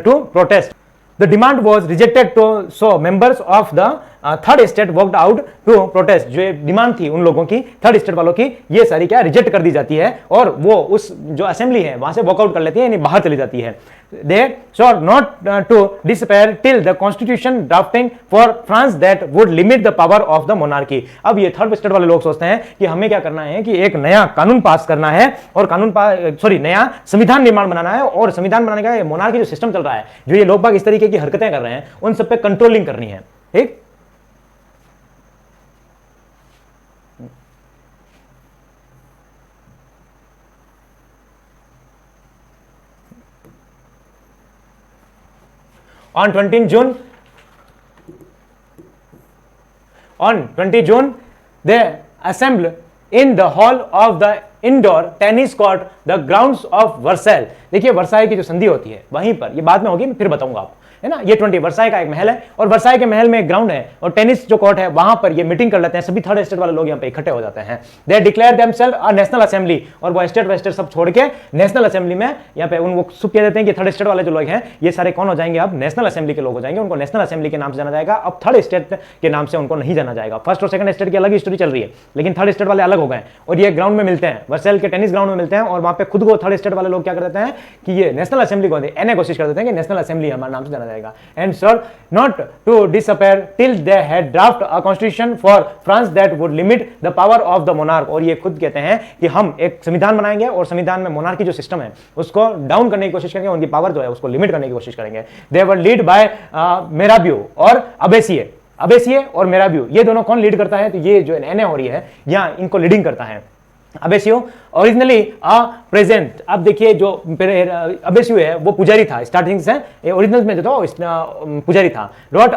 to protest. The demand was rejected to, so members of the third state worked out to protest, जो डिमांड थी उन लोगों की, थर्ड स्टेट वालों की, ये सारी क्या रिजेक्ट कर दी जाती है और वो उस जो असेंबली है वहां से वॉकआउट कर लेती है, यानी बाहर चली जाती है। They sought not to disappear till the constitution drafting for France that would limit the power of the monarchy। अब ये थर्ड स्टेट वाले लोग सोचते हैं कि हमें क्या करना है कि एक नया कानून पास करना है और नया संविधान निर्माण बनाना है, और संविधान बनाने का मोनार्की जो सिस्टम चल रहा है, जो ये लोग बाग इस तरीके की हरकतें कर रहे हैं, उन सब पे कंट्रोलिंग करनी है। ठीक, On 20 June, they assembled in the hall of the indoor tennis court, the grounds of Versailles। देखिए वर्साई की जो संधि होती है वहीं पर, ये बाद में होगी, मैं फिर बताऊंगा आपको, है ना। ये 20 वर्साई का एक महल है और वर्साई के महल में एक ग्राउंड है और टेनिस जो कोर्ट है वहां पर ये मीटिंग कर लेते हैं, सभी थर्ड स्टेट वाले लोग यहाँ पे इकट्ठे हो जाते हैं। They declare themselves a national assembly, और वो स्टेट वेस्टेट सब छोड़ के नेशनल असेंबली में यहाँ पे उनको सुप कह देते हैं कि थर्ड स्टेट वाले जो लोग हैं ये सारे कौन हो जाएंगे, अब नेशनल असेंबली के लोग हो जाएंगे, उनको नेशनल असेंबली के नाम से जाना जाएगा। अब थर्ड स्टेट के नाम से उनको नहीं जाना जाएगा। फर्स्ट और सेकंड स्टेट की अलग स्टोरी चल रही है, लेकिन थर्ड स्टेट वाले अलग हो गए और ये ग्राउंड में मिलते हैं, वर्सेल के टेनिस ग्राउंड में मिलते हैं, और वहां पे खुद को थर्ड स्टेट वाले लोग क्या कर देते हैं कि ये नेशनल असेंबली को कोशिश कर देते हैं कि नेशनल असेंबली हमारे नाम से जाना जाएगा। And not to disappear till they had draft a constitution for France that would limit the power of the monarch। और ये खुद कहते हैं कि हम एक संविधान बनाएंगे और संविधान में मोनार्की जो सिस्टम है उसको डाउन करने की कोशिश करेंगे, उनकी पावर जो है उसको लिमिट करने की कोशिश करेंगे। They were lead by मेराबियो और अबेसिये और मेराबियो, ये दोनों कौन लीड करता है, तो ये जो एनए हो रही है यहाँ इनको लीडिंग करता है। अबेसियो ओरिजिनली प्रेजेंट, अब देखिए जो अबेसियो है वो पुजारी था स्टार्टिंग से, ओरिजिनल में जो था पुजारी था। Wrote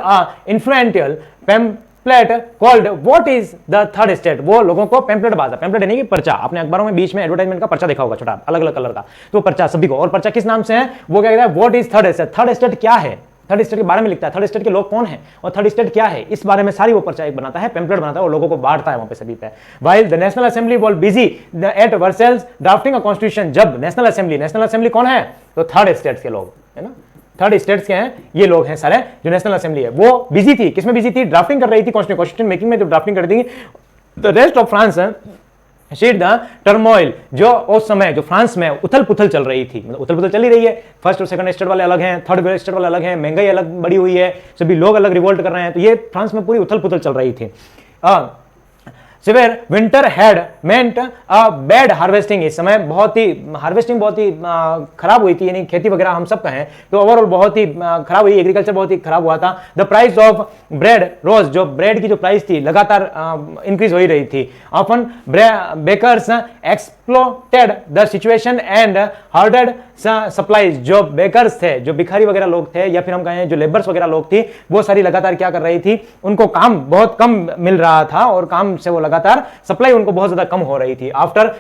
influential pamphlet called what is the third state, वो लोगों को पैम्पलेट बाजा, पैम्पलेट यानी कि पर्चा, आपने अखबारों में बीच में एडवर्टाइजमेंट का पर्चा देखा होगा छोटा अलग अलग कलर का, तो पर्चा सभी को, और पर्चा किस नाम से है, वो क्या कहता है what is third state, third state क्या है, थर्ड स्टेट के बारे में लिखता है, थर्ड स्टेट के लोग कौन हैं और थर्ड स्टेट क्या है, इस बारे में सारी वो पर्चा एक बनाता है, पैम्पलेट बनाता है और लोगों को बांटता है वहां पे सभी पे। While the national assembly was busy at Versailles drafting a constitution, जब नेशनल असेंबली कौन है, तो थर्ड स्टेट्स के लोग, है ना, थर्ड स्टेट्स के हैं ये लोग हैं सारे, जो नेशनल असेंबली है वो बिजी थी, किसमें बिजी थी, ड्राफ्टिंग कर रही थी, कॉन्स्टिट्यूशन मेकिंग में जो ड्राफ्टिंग कर रही थी। The rest of France sheet the turmoil, जो उस समय जो फ्रांस में उथल पुथल चल रही थी, मतलब उथल पुथल चली रही है, फर्स्ट और सेकंड स्टेट वाले अलग हैं, थर्ड स्टेट वाले अलग हैं, महंगाई अलग बढ़ी हुई है, सभी लोग अलग रिवोल्ट कर रहे हैं, तो ये फ्रांस में पूरी उथल पुथल चल रही थी। Severe winter had meant a bad harvesting, इस समय बहुत ही हार्वेस्टिंग बहुत ही खराब हुई थी, यानी खेती वगैरह हम सब कहें तो ओवरऑल बहुत ही खराब हुई, एग्रीकल्चर बहुत ही खराब हुआ था। द प्राइस ऑफ ब्रेड रोज, जो ब्रेड की जो प्राइस थी लगातार इंक्रीज हो ही रही थी। Often bakers exploited the situation and hoarded supplies, जो बेकर्स थे, जो भिखारी वगैरह लोग थे, या फिर हम कहें जो लेबर्स वगैरह लोग थी, वो सारी लगातार क्या कर रही थी, उनको काम बहुत कम मिल रहा था और काम से वो लगातार सप्लाई उनको बहुत ज्यादा कम हो रही थी। After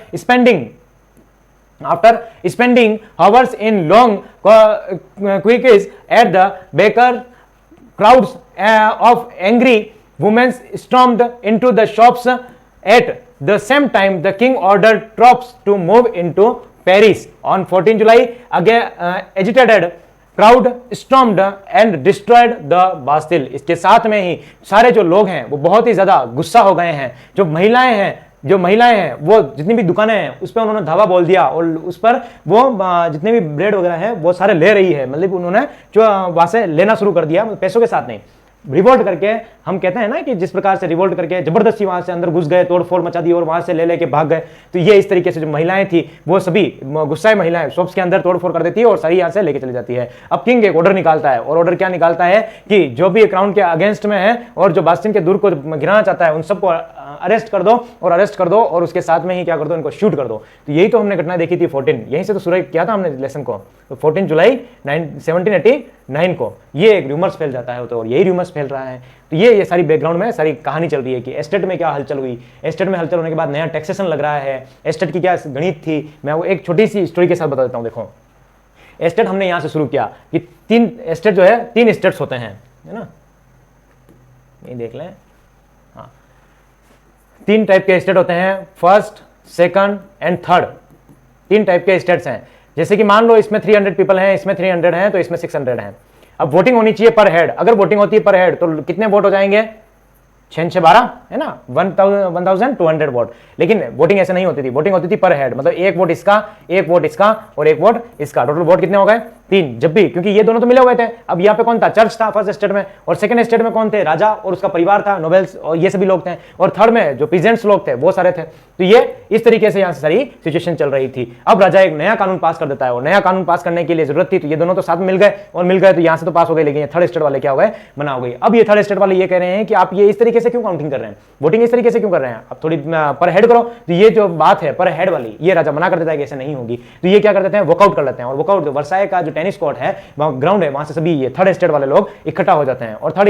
spending hours in long queues at the baker, crowds of angry women stormed into the shops. At the same time, the king ordered troops to move into Paris. On 14 July, again agitated crowd stormed and destroyed the Bastille। इसके साथ में ही सारे जो लोग हैं वो बहुत ही ज्यादा गुस्सा हो गए हैं, जो महिलाएं हैं वो जितनी भी दुकानें हैं उस पर उन्होंने धावा बोल दिया और उस पर वो जितने भी ब्रेड वगैरह है वो सारे ले रही है, मतलब उन्होंने जो वहां से लेना शुरू कर दिया, पैसों के साथ नहीं, रिवोल्ट करके, हम कहते हैं ना कि जिस प्रकार से रिवोल्ट करके जबरदस्ती वहां से अंदर घुस गए, तोड़फोड़ मचा दी और वहां से ले लेके भाग गए। तो ये इस तरीके से जो महिलाएं थी वो सभी गुस्साई महिलाएं शॉप्स के अंदर तोड़फोड़ कर देती है और सारी यहां से लेके चली जाती है। अब किंग एक ऑर्डर निकालता है, और ऑर्डर क्या निकालता है कि जो भी क्राउन के अगेंस्ट में है और जो बास्टिन के दूर को गिराना चाहता है उन सबको अरेस्ट कर दो और उसके साथ में ही क्या कर दो, इनको शूट कर दो। तो यही तो हमने घटना देखी थी 14, यहीं से तो शुरू किया था हमने लेसन को, तो 14 जुलाई 1789 को ये एक रूमर्स फैल जाता है, तो और यही रूमर्स फैल रहा है। तो ये सारी बैकग्राउंड में सारी कहानी चल रही है कि एस्टेट में क्या हलचल हुई, एस्टेट में हलचल होने के बाद नया टैक्सेशन लग रहा है, एस्टेट की क्या गणित थी, मैं वो एक छोटी सी स्टोरी के साथ बता देता हूँ। देखो एस्टेट हमने यहां से शुरू किया कि तीन एस्टेट जो है, तीन स्टेट्स होते हैं, है ना, ये देख लें, हाँ, तीन टाइप के स्टेट होते हैं, फर्स्ट, सेकंड एंड थर्ड, तीन टाइप के स्टेट्स हैं। जैसे कि मान लो इसमें 300 पीपल हैं, इसमें 300 हैं, तो इसमें 600 हैं। अब वोटिंग होनी चाहिए पर हेड, अगर वोटिंग होती है पर हेड तो कितने वोट हो जाएंगे, 6×6=12 है ना, 1200 वोट। लेकिन वोटिंग ऐसे नहीं होती थी, वोटिंग होती थी पर हेड, मतलब एक वोट इसका, एक वोट इसका और एक वोट इसका। टोटल वोट कितने हो गए? 3। जब भी, क्योंकि ये दोनों तो मिले हुए थे। अब यहाँ पे कौन था? चर्च था फर्स्ट स्टेट में, और सेकंड स्टेट में कौन थे? राजा और उसका परिवार था, नोबेल्स और ये सभी लोग थे, और थर्ड में जो पीजेंट्स लोग थे वो सारे थे। तो ये इस तरीके से यहाँ से सारी सिचुएशन चल रही थी। अब राजा एक नया कानून पास कर देता है, और नया कानून पास करने के लिए जरूरत थी, तो ये दोनों तो साथ में मिल गए, और मिल गए तो यहाँ से तो पास हो गए, लेकिन ये थर्ड स्टेट वाले क्या हो गए? मना हो गई। अब ये थर्ड स्टेट वाले ये कह रहे हैं कि आप ये इस तरीके से क्यों काउंटिंग कर रहे हैं, वोटिंग इस तरीके से क्यों कर रहे हैं, आप थोड़ी पर हेड करो। तो ये जो बात है पर हेड वाली, ये राजा मना कर देता है कि ऐसे नहीं होगी। तो ये क्या कर देते हैं? वॉकआउट कर लेते हैं, और वॉकआउट वर्साई का जो टेनिस कोर्ट है, वहां ग्राउंड है, वहां से सभी ये थर्ड स्टेट वाले लोग इकट्ठा हो जाते हैं, और थर्ड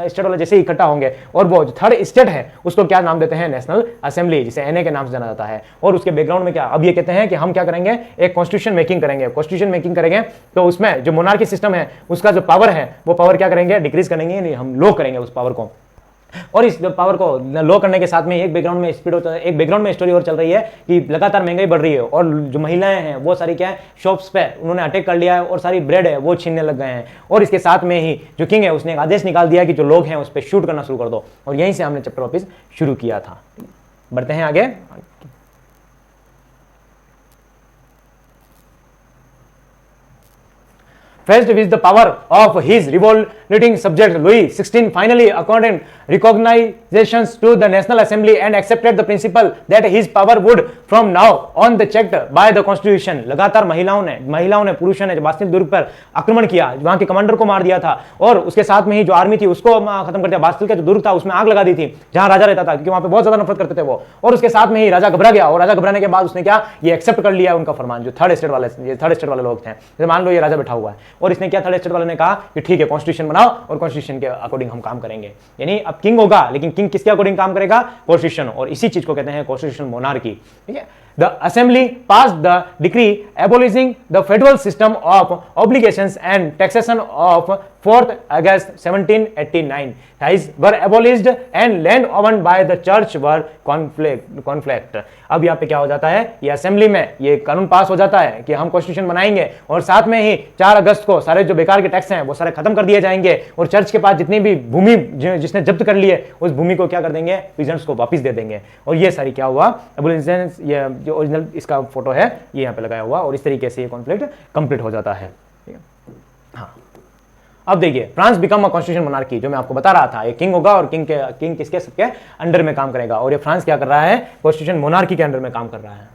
स्टेट वाले जैसे इकट्ठा होंगे, और वो जो थर्ड स्टेट है उसको क्या नाम देते हैं? नेशनल असेंबली, जिसे एनए के नाम से जाना जाता है। और उसके बैकग्राउंड में क्या, अब ये कहते हैं कि हम क्या करेंगे? एक कॉन्स्टिट्यूशन मेकिंग करेंगे। कॉन्स्टिट्यूशन मेकिंग करेंगे तो उसमें जो मोनार्की सिस्टम है उसका जो पावर है वो पावर क्या करेंगे? डिक्रीज करेंगे, नहीं हम लो करेंगे उस पावर को। और इस पावर को लो करने के साथ में एक बैकग्राउंड में स्पीड होता है, एक बैकग्राउंड में स्टोरी और चल रही है कि लगातार महंगाई बढ़ रही है, और जो महिलाएं हैं वो सारी क्या है? शॉप्स पे उन्होंने अटैक कर लिया है, और सारी ब्रेड है वो छीनने लग गए हैं। और इसके साथ में ही जो किंग है उसने एक आदेश निकाल दिया कि जो लोग हैं उस पर शूट करना शुरू कर दो। और यहीं से हमने चैप्टर वापस शुरू किया था। बढ़ते हैं आगे। Faced with the power of his revolting subject, Louis XVI finally accorded recognitions to the National Assembly and accepted the principle that his power would from now on be checked by the Constitution। लगातार महिलाओं ने पुरुषों ने Bastille दुर्ग पर आक्रमण किया, वहां के कमांडर को मार दिया था, और उसके साथ में ही जो आर्मी थी उसको खत्म कर दिया। बास्तिल का जो दुर्ग था उसमें आग लगा दी थी जहां राजा रहता था, क्योंकि वहां पे बहुत ज्यादा नफरत करते थे वो। और उसके साथ में ही राजा घबरा गया, और राजा घबराने के बाद उसने क्या? ये एक्सेप्ट कर लिया उनका फरमान, जो थर्ड स्टेट वाले लोग थे। जैसे मान लो ये राजा बैठा हुआ है, और इसने क्या? थर्ड स्टेट वाले ने कहा कि ठीक है कॉन्स्टिट्यूशन बनाओ, और कॉन्स्टिट्यूशन के अकॉर्डिंग हम काम करेंगे। यानी अब किंग होगा, लेकिन किंग किसके अकॉर्डिंग काम करेगा? कॉन्स्टिट्यूशन। और इसी चीज को कहते हैं कॉन्स्टिट्यूशनल मोनार्की। ठीक है। The Assembly passed the decree abolishing the federal system of obligations and taxation of 4th August 1789 were abolished and land owned by the church were conflict। अब यहाँ पे क्या हो जाता है? ये असेंबली में ये कानून पास हो जाता है कि हम कॉन्स्टिट्यूशन बनाएंगे, और साथ में ही 4 अगस्त को सारे जो बेकार के टैक्स हैं वो सारे खत्म कर दिए जाएंगे, और चर्च के पास जितनी भी भूमि जिसने जब्त कर ली है उस भूमि को क्या कर देंगे? पीजेंट्स को वापस दे देंगे। और ये सारी क्या हुआ? एबोलिशन, ये जो ओरिजिनल इसका फोटो है ये यहाँ पे लगाया हुआ, और इस तरीके से ये कॉन्फ्लिक्ट कंप्लीट हो जाता है। ठीक है। हाँ, अब देखिए France become a constitution monarchy, जो मैं आपको बता रहा था, ये किंग होगा, और किंग किसके? सबके अंडर में काम करेगा। और ये फ्रांस क्या कर रहा है? कॉन्स्टिट्यूशन मोनार्की के अंडर में काम कर रहा है।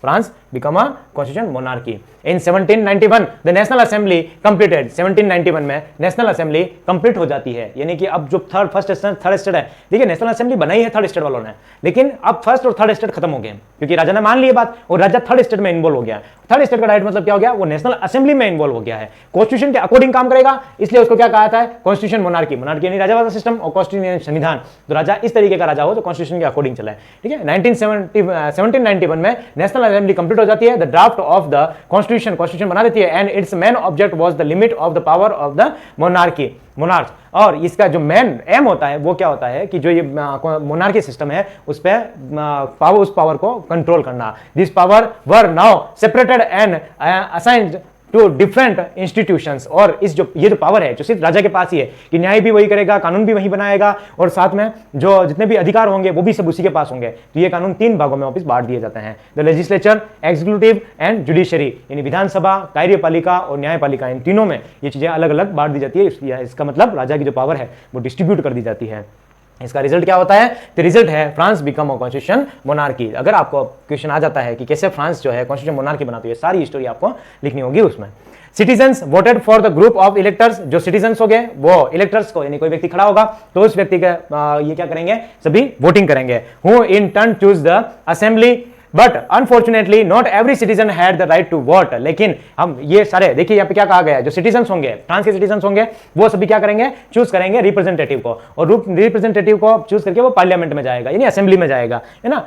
France become a constitutional monarchy in 1791 the National Assembly completed। 1791 में नेशनल असेंबली कंप्लीट हो जाती है, यानी कि अब जो थर्ड स्टेट है, देखिए नेशनल असेंबली बनाई है थर्ड स्टेट वालों ने, लेकिन अब फर्स्ट और थर्ड स्टेट खत्म हो गए, क्योंकि राजा ने मान ली बात, और राजा थर्ड स्टेट में इन्वॉल्व हो गया। थर्ड स्टेट का राइट मतलब क्या हो गया? वो नेशनल असेंबली में इन्वॉल्व हो गया है, कॉन्स्टिट्यूशन के अकॉर्डिंग काम करेगा, इसलिए उसको क्या कहा था? Constitution monarchy. मोनार्की यानी राजा वाला सिस्टम, और कॉन्स्टिट्यूशन संविधान, तो राजा इस तरीके का राजा हो जो कॉन्स्टिट्यूशन के अकॉर्डिंग चला है। ठीक है। 1791 में नेशनल असेंबली कंप्लीट हो जाती है, the draft of the constitution बना देती है, and it's main object was the limit of the power of the monarch. और इसका जो मेन एम होता है वो क्या होता है कि जो ये मोनार्की सिस्टम है उस पावर को कंट्रोल करना। This power were now separated and assigned to different institutions. और ये जो पावर है जो सिर्फ राजा के पास ही है, कि न्याय भी वही करेगा, कानून भी वही बनाएगा, और साथ में जो जितने भी अधिकार होंगे वो भी सब उसी के पास होंगे। तो ये कानून 3 भागों में वापस बांट दिए जाते हैं, the legislature, executive and judiciary, यानी विधानसभा, कार्यपालिका और न्यायपालिका, इन तीनों में ये चीजें अलग अलग बांट दी जाती है। इसका मतलब राजा की जो पावर है वो डिस्ट्रीब्यूट कर दी जाती है। इसका रिजल्ट क्या होता है? तो रिजल्ट है France become a constitution monarchy. अगर आपको क्वेश्चन आ जाता है कि कैसे फ्रांस जो है कॉन्स्टिट्यूशन मोनार्की बनाती है, सारी हिस्ट्री आपको लिखनी होगी उसमें। Citizens voted for the group of electors, जो सिटीजन्स हो गए वो इलेक्टर्स को, यानी कोई व्यक्ति खड़ा होगा तो उस व्यक्ति का ये क्या करेंगे? सभी वोटिंग करेंगे। Who in turn choose the assembly, but unfortunately not every citizen had the right to vote. लेकिन हम ये सारे देखिए यहाँ पे क्या कहा गया है, जो सिटीजन्स होंगे, फ्रांस के सिटीजन्स होंगे, वो सभी क्या करेंगे? चूज करेंगे रिप्रेजेंटेटिव को, और रिप्रेजेंटेटिव को चूज करके वो पार्लियामेंट में जाएगा, यानी असेंबली में जाएगा, है ना,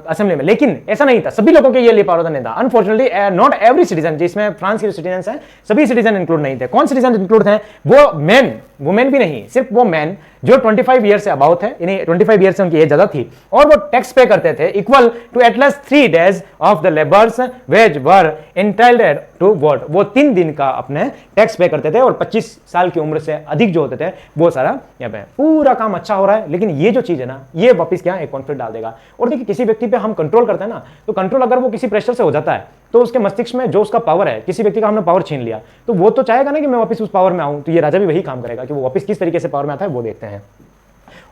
असेंबली में। लेकिन ऐसा नहीं था, सभी लोगों के ये पावर नहीं था। अनफॉर्चुनेटली नॉट एवरी सिटीजन, जिसमें फ्रांस के जो सिटीजन हैं सभी सिटीजन इंक्लूड नहीं थे। कौन सिटीजन इंक्लूड थे? वो मैन, वुमेन भी नहीं, सिर्फ वो मैन जो 25 ईयर से अबाउट है, यानी 25 ईयर से उनकी एज ज्यादा थी, और वो टैक्स पे करते थे equal to at least 3 days of the labours wage were entitled to vote. वो 3 दिन का अपने टैक्स पे करते थे और 25 साल की उम्र से अधिक जो होते थे वो सारा यहाँ पे पूरा काम अच्छा हो रहा है। लेकिन ये जो चीज है ना, ये वापस क्या एक कॉन्फ्लिक्ट डाल देगा। और देखिए किसी व्यक्ति पे हम कंट्रोल करते हैं ना, तो कंट्रोल अगर वो किसी प्रेशर से हो जाता है तो उसके मस्तिष्क में जो उसका पावर है, किसी व्यक्ति का हमने पावर छीन लिया तो वो तो चाहेगा ना कि मैं वापस उस पावर में आऊं। तो ये राजा भी वही काम करेगा कि वो वापस किस तरीके से पावर में आता है वो देखते हैं।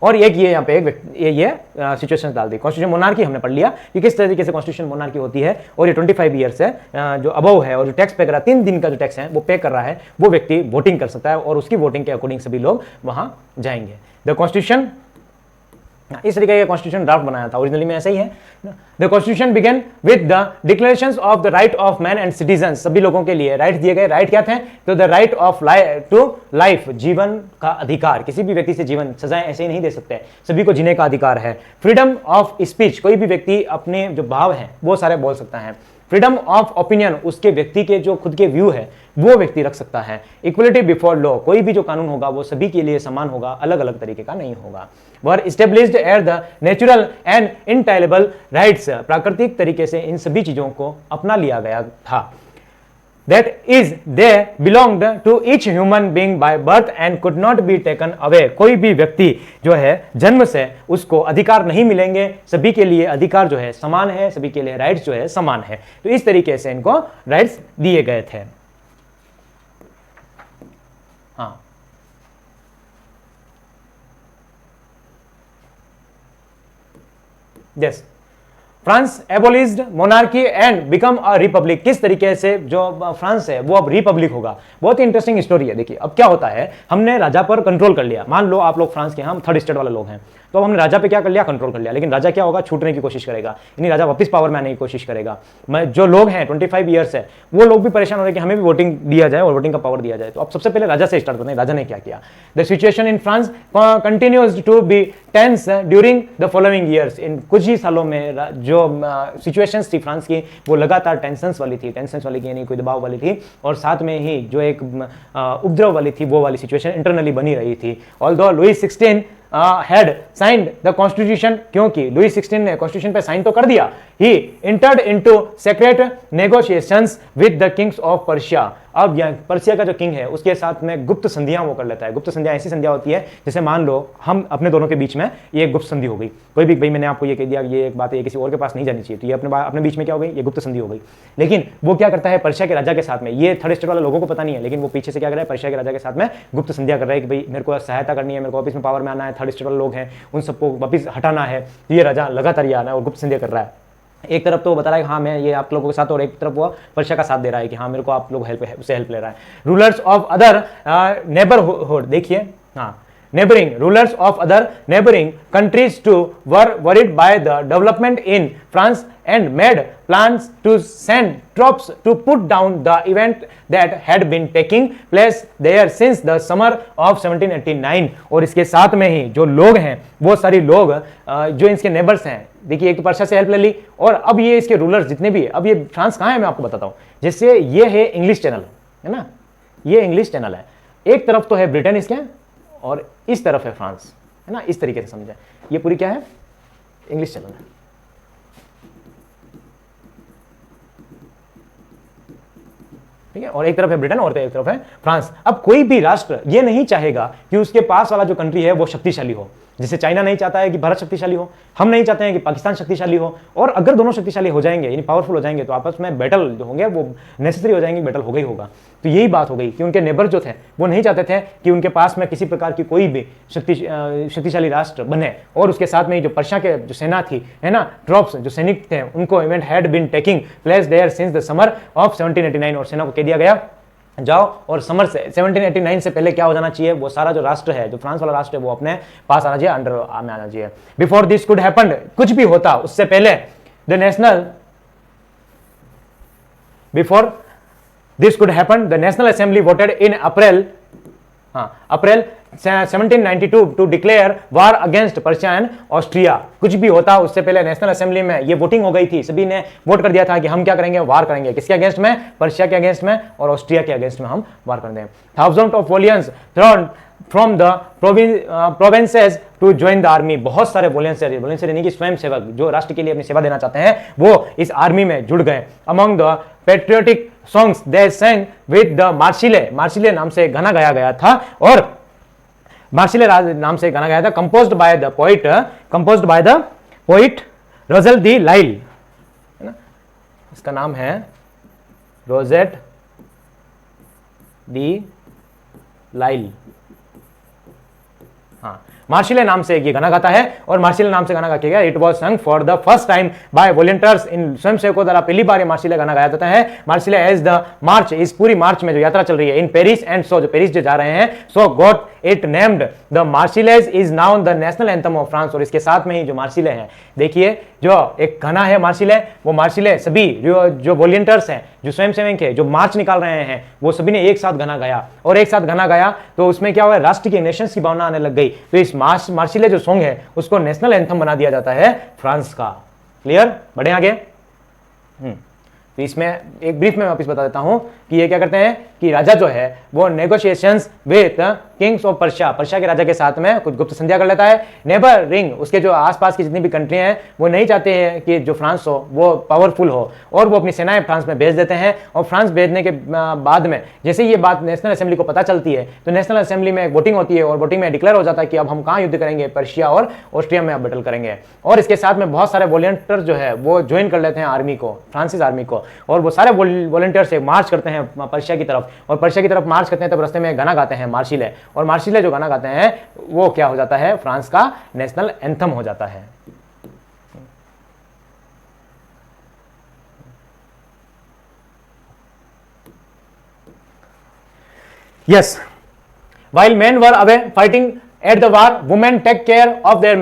और एक ये यहाँ पे ये सिचुएशन डाल दी। कॉन्स्टिट्यूशन मोनार्की हमने पढ़ लिया कि किस तरीके से कॉन्स्टिट्यूशन मोनार्की होती है। और ये 25 ईयर्स है जो अबव है और जो टैक्स पे कर रहा है, 3 दिन का जो टैक्स है वो पे कर रहा है, वो व्यक्ति वोटिंग कर सकता है और उसकी वोटिंग के अकॉर्डिंग सभी लोग वहां जाएंगे। द कॉन्स्टिट्यूशन, इस तरीके का कॉन्स्टिट्यूशन ड्राफ्ट बनाया था, ओरिजिनली में ऐसा ही है। The constitution began with the declarations of the right of man and citizen. सभी लोगों के लिए राइट दिए गए। राइट क्या थे? तो the right of to life, जीवन का अधिकार। किसी भी व्यक्ति से जीवन सजाएं ऐसे ही नहीं दे सकते, सभी को जीने का अधिकार है। फ्रीडम ऑफ स्पीच, कोई भी व्यक्ति अपने जो भाव हैं वो सारे बोल सकता है। फ्रीडम ऑफ ओपिनियन, उसके व्यक्ति के जो खुद के व्यू है वो व्यक्ति रख सकता है। इक्वलिटी बिफोर लॉ, कोई भी जो कानून होगा वो सभी के लिए समान होगा, अलग अलग तरीके का नहीं होगा। Were established at the natural and inalienable rights, प्राकृतिक तरीके से इन सभी चीजों को अपना लिया गया था। That is, they belonged to each human being by birth and could not be taken away. कोई भी व्यक्ति जो है जन्म से उसको अधिकार नहीं मिलेंगे, सभी के लिए अधिकार जो है समान है, सभी के लिए राइट्स जो है समान है। तो इस तरीके से इनको राइट्स दिए गए थे। हाँ, yes, France एबोलिश्ड monarchy and become a republic. किस तरीके से जो फ्रांस है वो अब रिपब्लिक होगा। बहुत ही इंटरेस्टिंग स्टोरी है। देखिए अब क्या होता है, हमने राजा पर कंट्रोल कर लिया। मान लो आप लोग फ्रांस के, हम 3rd स्टेट वाले लोग हैं, तो अब हमने राजा पे क्या कर लिया, कंट्रोल कर लिया। लेकिन राजा क्या होगा, छूटने की कोशिश करेगा, यानी राजा वापस पावर में आने की कोशिश करेगा। जो लोग हैं 25 ईयर्स है वो लोग भी परेशान हो रहे हैं कि हमें भी वोटिंग दिया जाए और वोटिंग का पावर दिया जाए। तो अब सबसे पहले राजा से स्टार्ट करते हैं, राजा ने क्या किया। The situation in France continues to be tense during the following years. इन कुछ ही सालों में जो सिचुएशंस थी फ्रांस की वो लगातार टेंशंस वाली थी। टेंशंस वाली यानी कोई दबाव वाली थी, और साथ में ही जो एक उपद्रव वाली थी वो वाली सिचुएशन इंटरनली बनी रही थी। Although Louis 16 had signed the constitution, क्योंकि लुईस 16 ने कॉन्स्टिट्यूशन पे साइन तो कर दिया। He entered into secret negotiations with the kings of Persia। अब यहाँ पर्शिया का जो किंग है उसके साथ में गुप्त संधियां वो कर लेता है। गुप्त संधियां ऐसी संधियां होती है जैसे मान लो हम अपने दोनों के बीच में ये गुप्त संधि हो गई, कोई भी भाई मैंने आपको ये कह दिया ये एक बात है, ये किसी और के पास नहीं जानी चाहिए, तो ये अपने बीच में क्या हो गई, ये गुप्त संधि हो गई। लेकिन वो क्या करता है पर्शिया के राजा के साथ में, ये 3rd स्टेट वाले लोगों को पता नहीं है, लेकिन वो पीछे से क्या कर रहा है, पर्शिया के राजा के साथ में गुप्त संधियां कर रहा है कि भाई मेरे को सहायता करनी है, मेरे को वापस में पावर में आना है, 3rd स्टेट वाले लोग हैं उन सबको वापस हटाना है। ये राजा लगातार ये आना है और गुप्त संधियां कर रहा है। एक तरफ तो बता रहा है कि हाँ मैं ये आप लोगों के साथ, और एक तरफ वो पर्शिया का साथ दे रहा है कि हाँ मेरे को आप लोग उससे हेल्प ले रहा है। रूलर्स ऑफ अदर नेबरहुड, देखिए हाँ, neighboring rulers of other neighboring countries too were worried by the development in France and made plans to send troops to put down the event that had been taking place there since the summer of 1789। और इसके साथ में ही जो लोग हैं वो सारी लोग जो इसके नेबर्स हैं, देखिए एक तो पर्शिया से हेल्प ले ली और अब ये इसके रूलर्स जितने भी, अब ये फ्रांस कहाँ है मैं आपको बताता हूँ। जैसे ये है इंग्लिश चैनल है ना, ये इंग्लिश चैनल है, एक तरफ तो है ब्रिटेन इसके और इस तरफ है फ्रांस, है ना, इस तरीके से समझे। ये पूरी क्या है, इंग्लिश चैनल है। ठीक है, और एक तरफ है ब्रिटेन और एक तरफ है फ्रांस। अब कोई भी राष्ट्र ये नहीं चाहेगा कि उसके पास वाला जो कंट्री है वो शक्तिशाली हो। जैसे चाइना नहीं चाहता है कि भारत शक्तिशाली हो, हम नहीं चाहते हैं कि पाकिस्तान शक्तिशाली हो। और अगर दोनों शक्तिशाली हो जाएंगे यानी पावरफुल हो जाएंगे तो आपस में बैटल जो होंगे वो नेसेसरी हो जाएंगे, बैटल हो गई होगा। तो यही बात हो गई कि उनके नेबर जो थे वो नहीं चाहते थे कि उनके पास में किसी प्रकार की कोई भी शक्तिशाली राष्ट्र बने। और उसके साथ में जो पर्शिया के जो सेना थी, है ना, ट्रॉप्स जो सैनिक थे, उनको event had been taking place there since the summer of 1789। और सेना को कह दिया गया जाओ और समर से 1789 से पहले क्या हो जाना चाहिए, वो सारा जो राष्ट्र है, जो फ्रांस वाला राष्ट्र है, वो अपने पास आना चाहिए, अंडर में आना चाहिए। बिफोर दिस कुड हैपन, कुछ भी होता उससे पहले before this could happen the national assembly voted in April 1792 to declare war against Prussia and Austria. कुछ भी होता उससे पहले नेशनल असेंबली में ये वोटिंग हो गई थी, सभी ने वोट कर दिया था कि हम क्या करेंगे, वार करेंगे। किसके अगेंस्ट में, पर्शिया के अगेंस्ट में और ऑस्ट्रिया के अगेंस्ट में हम वार कर देंगे। Thousand of volunteers thrown from the provinces to join the army. बहुत सारे वॉलंटियर यानी कि स्वयं सेवक जो राष्ट्र के लिए अपनी सेवा देना चाहते हैं वो इस आर्मी में जुड़ गए। Among the patriotic songs they sang with the Marseille, Marseille नाम से गाना गाया गया था, और मार्सिले नाम से गाना गाया था, composed by the poet Rouget de लाइल, है ना, इसका नाम है रोजेट दी लाइल। हाँ, मार्सिले नाम से ये गाना गाता है और मार्सिले नाम से गाना गा के गया। It was sung for the first time by volunteers इन स्वयंसेवकों द्वारा पहली बार ये मार्सिले गाना गाया जाता है। मार्सिले एज द मार्च, इस पूरी मार्च में जो यात्रा चल रही है इन पेरिस एंड सो, जो पेरिस जो जा रहे हैं, so got it named the Marseillaise is now the national anthem of France. और इसके साथ में ही जो मार्सिले हैं, देखिए जो एक गाना है मार्सिले, वो मार्सिले सभी जो वॉलंटियर्स हैं, जो स्वयंसेवक है, जो मार्च निकाल रहे हैं, वो सभी ने एक साथ गाना गाया। और एक साथ गाना गाया तो उसमें क्या हुआ, राष्ट्र की, नेशंस की भावना आने लग गई। तो इस मार्सिले जो सॉन्ग है उसको नेशनल एंथम बना दिया जाता है फ्रांस का। क्लियर, बढ़े आगे। तो इसमें एक ब्रीफ में वापस बता देता हूं कि ये क्या करते हैं कि राजा जो है वो negotiations with Kings of Persia, Persia के राजा के साथ में कुछ गुप्त संध्या कर लेता है। नेबर रिंग, उसके जो आसपास की जितनी भी कंट्री हैं वो नहीं चाहते हैं कि जो फ्रांस हो वो पावरफुल हो, और वो अपनी सेनाएं फ्रांस में भेज देते हैं। और फ्रांस भेजने के बाद में जैसे ये बात नेशनल असेंबली को पता चलती है तो नेशनल असेंबली में वोटिंग होती है और वोटिंग में डिक्लेयर हो जाता है कि अब हम कहाँ युद्ध करेंगे, पर्शिया और ऑस्ट्रिया में अब बैटल करेंगे। और इसके साथ में बहुत सारे वॉलंटियर जो है वो ज्वाइन कर लेते हैं आर्मी को, फ्रांसिस आर्मी को, और वो सारे वॉलंटियर से मार्च करते हैं पर्शिया की तरफ। और पर्शिया की तरफ मार्च करते हैं तब रास्ते में गाना गाते हैं मार्सिले, और मार्सिले जो गाना गाते हैं वो क्या हो जाता है, फ्रांस का नेशनल एंथम हो जाता है। Yes, while men were away fighting at the war, women take care of their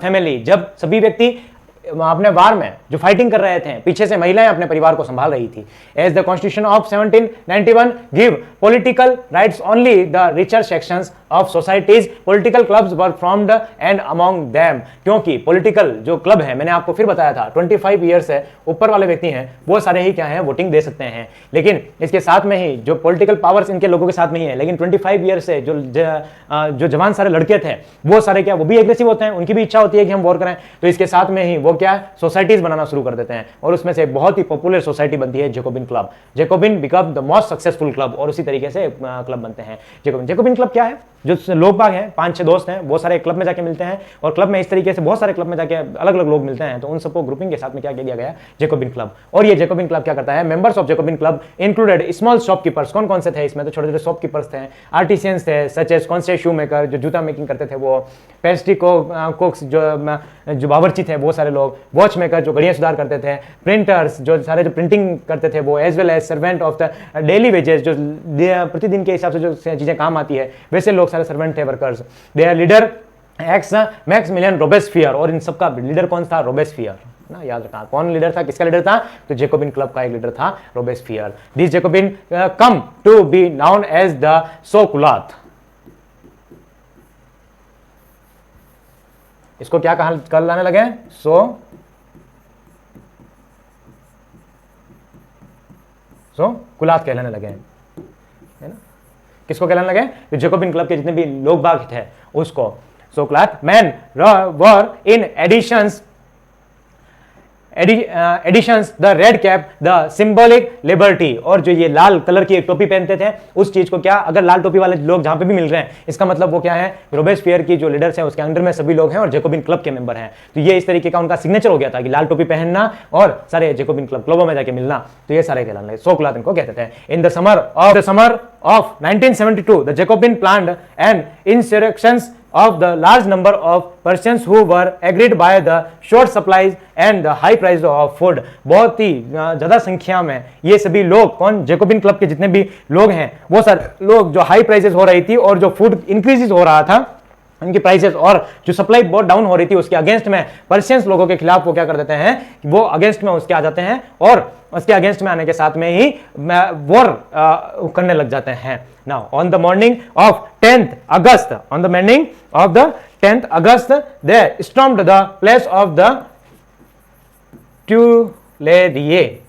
family। जब सभी व्यक्ति अपने वार में जो फाइटिंग कर रहे थे, पीछे से महिलाएं अपने परिवार को संभाल रही थी। As the constitution of 1791 give political rights only the richer sections of societies, political clubs were formed and among them. क्योंकि पॉलिटिकल जो क्लब है, मैंने आपको फिर बताया था 25 ईयर से ऊपर वाले व्यक्ति हैं वो सारे ही क्या हैं, वोटिंग दे सकते हैं। लेकिन इसके साथ में ही जो पॉलिटिकल पावर्स इनके लोगों के साथ में ही है, लेकिन 25 ईयर से जो जवान सारे लड़के थे वो सारे क्या, वो भी एग्रेसिव होते हैं, उनकी भी इच्छा होती है कि हम वॉर करें। तो इसके साथ में ही वो क्या, सोसाइटीज बनाना शुरू कर देते हैं, और उसमें से बहुत ही पॉपुलर सोसाइटी बनती है Jacobin club. Jacobian become the most successful club, और उसी तरीके से क्लब बनते हैं जैकोबिन। जैकोबिन क्लब क्या है, जो लोग बाग हैं, 5-6 दोस्त हैं, वो सारे क्लब में जाके मिलते हैं, और क्लब में इस तरीके से बहुत सारे क्लब में जाके अलग अलग लोग मिलते हैं, तो उन सबको ग्रुपिंग के साथ में क्या किया गया, जैकोबिन क्लब। और ये जैकोबिन क्लब क्या करता है, members of Jacobin club included small shopkeepers. कौन कौन से थे इसमें, तो छोटे छोटे शॉपकीपर्स थे, आर्टिसियंस थे, सच एज कॉन्से शू मेकर जो जूता मेकिंग करते थे, वो पेस्ट्री कुक्स जो बावर्ची थे वो सारे लोग, वॉच मेकर जो घड़ियां सुधार करते थे, प्रिंटर्स जो सारे जो प्रिंटिंग करते थे वो, as well as servant of the daily wages जो प्रतिदिन के हिसाब से जो चीजें काम आती है वैसे लोग सारे सर्वेंट थे, workers. There leader x Maximilien Robespierre, और इन सबका लीडर कौन था, रोबेस्पियर ना, याद रखना कौन लीडर था, किसका लीडर था, तो जैकोबिन क्लब का एक लीडर था Robespierre. This Jacobin came to be known as the sansculottes. इसको क्या कहा लाने लगे, कुलात कहलाने लगे, है ना। किसको कहलाने लगे, तो जैकोबिन क्लब के जितने भी लोग बाग थे उसको sansculottes. Men were in additions the red cap the symbolic liberty, और जो ये लाल कलर की एक टोपी पहनते थे उस चीज को क्या, अगर लाल टोपी वाले लोग जहां पे भी मिल रहे हैं इसका मतलब वो क्या है, रोबेस्पियर की जो लीडर्स हैं उसके अंडर में सभी लोग हैं और जैकोबिन क्लब के मेंबर हैं। तो ये इस तरीके का उनका सिग्नेचर हो गया था कि लाल टोपी पहनना और सारे जैकोबिन क्लबों में जाके मिलना, तो ये सारे कहलाने लगे, सोकुलात इनको कहते थे। In the summer of 1972 the Jacobin planned and insurrections of the large number of persons who were agreed by the short supplies and the high price of food। बहुत ही ज्यादा संख्या में ये सभी लोग, कौन, जैकोबिन क्लब के जितने भी लोग हैं वो सारे लोग, जो हाई प्राइसेस हो रही थी और जो फूड इंक्रीजेस हो रहा था उनकी प्राइसेस, और जो सप्लाई बहुत डाउन हो रही थी उसके अगेंस्ट में पर्शियंस लोगों के खिलाफ वो क्या कर देते हैं, वो अगेंस्ट में उसके आ जाते हैं, और उसके अगेंस्ट में आने के साथ में ही वॉर करने लग जाते हैं। Now on the morning of 10th August they stormed the place of the Tuileries।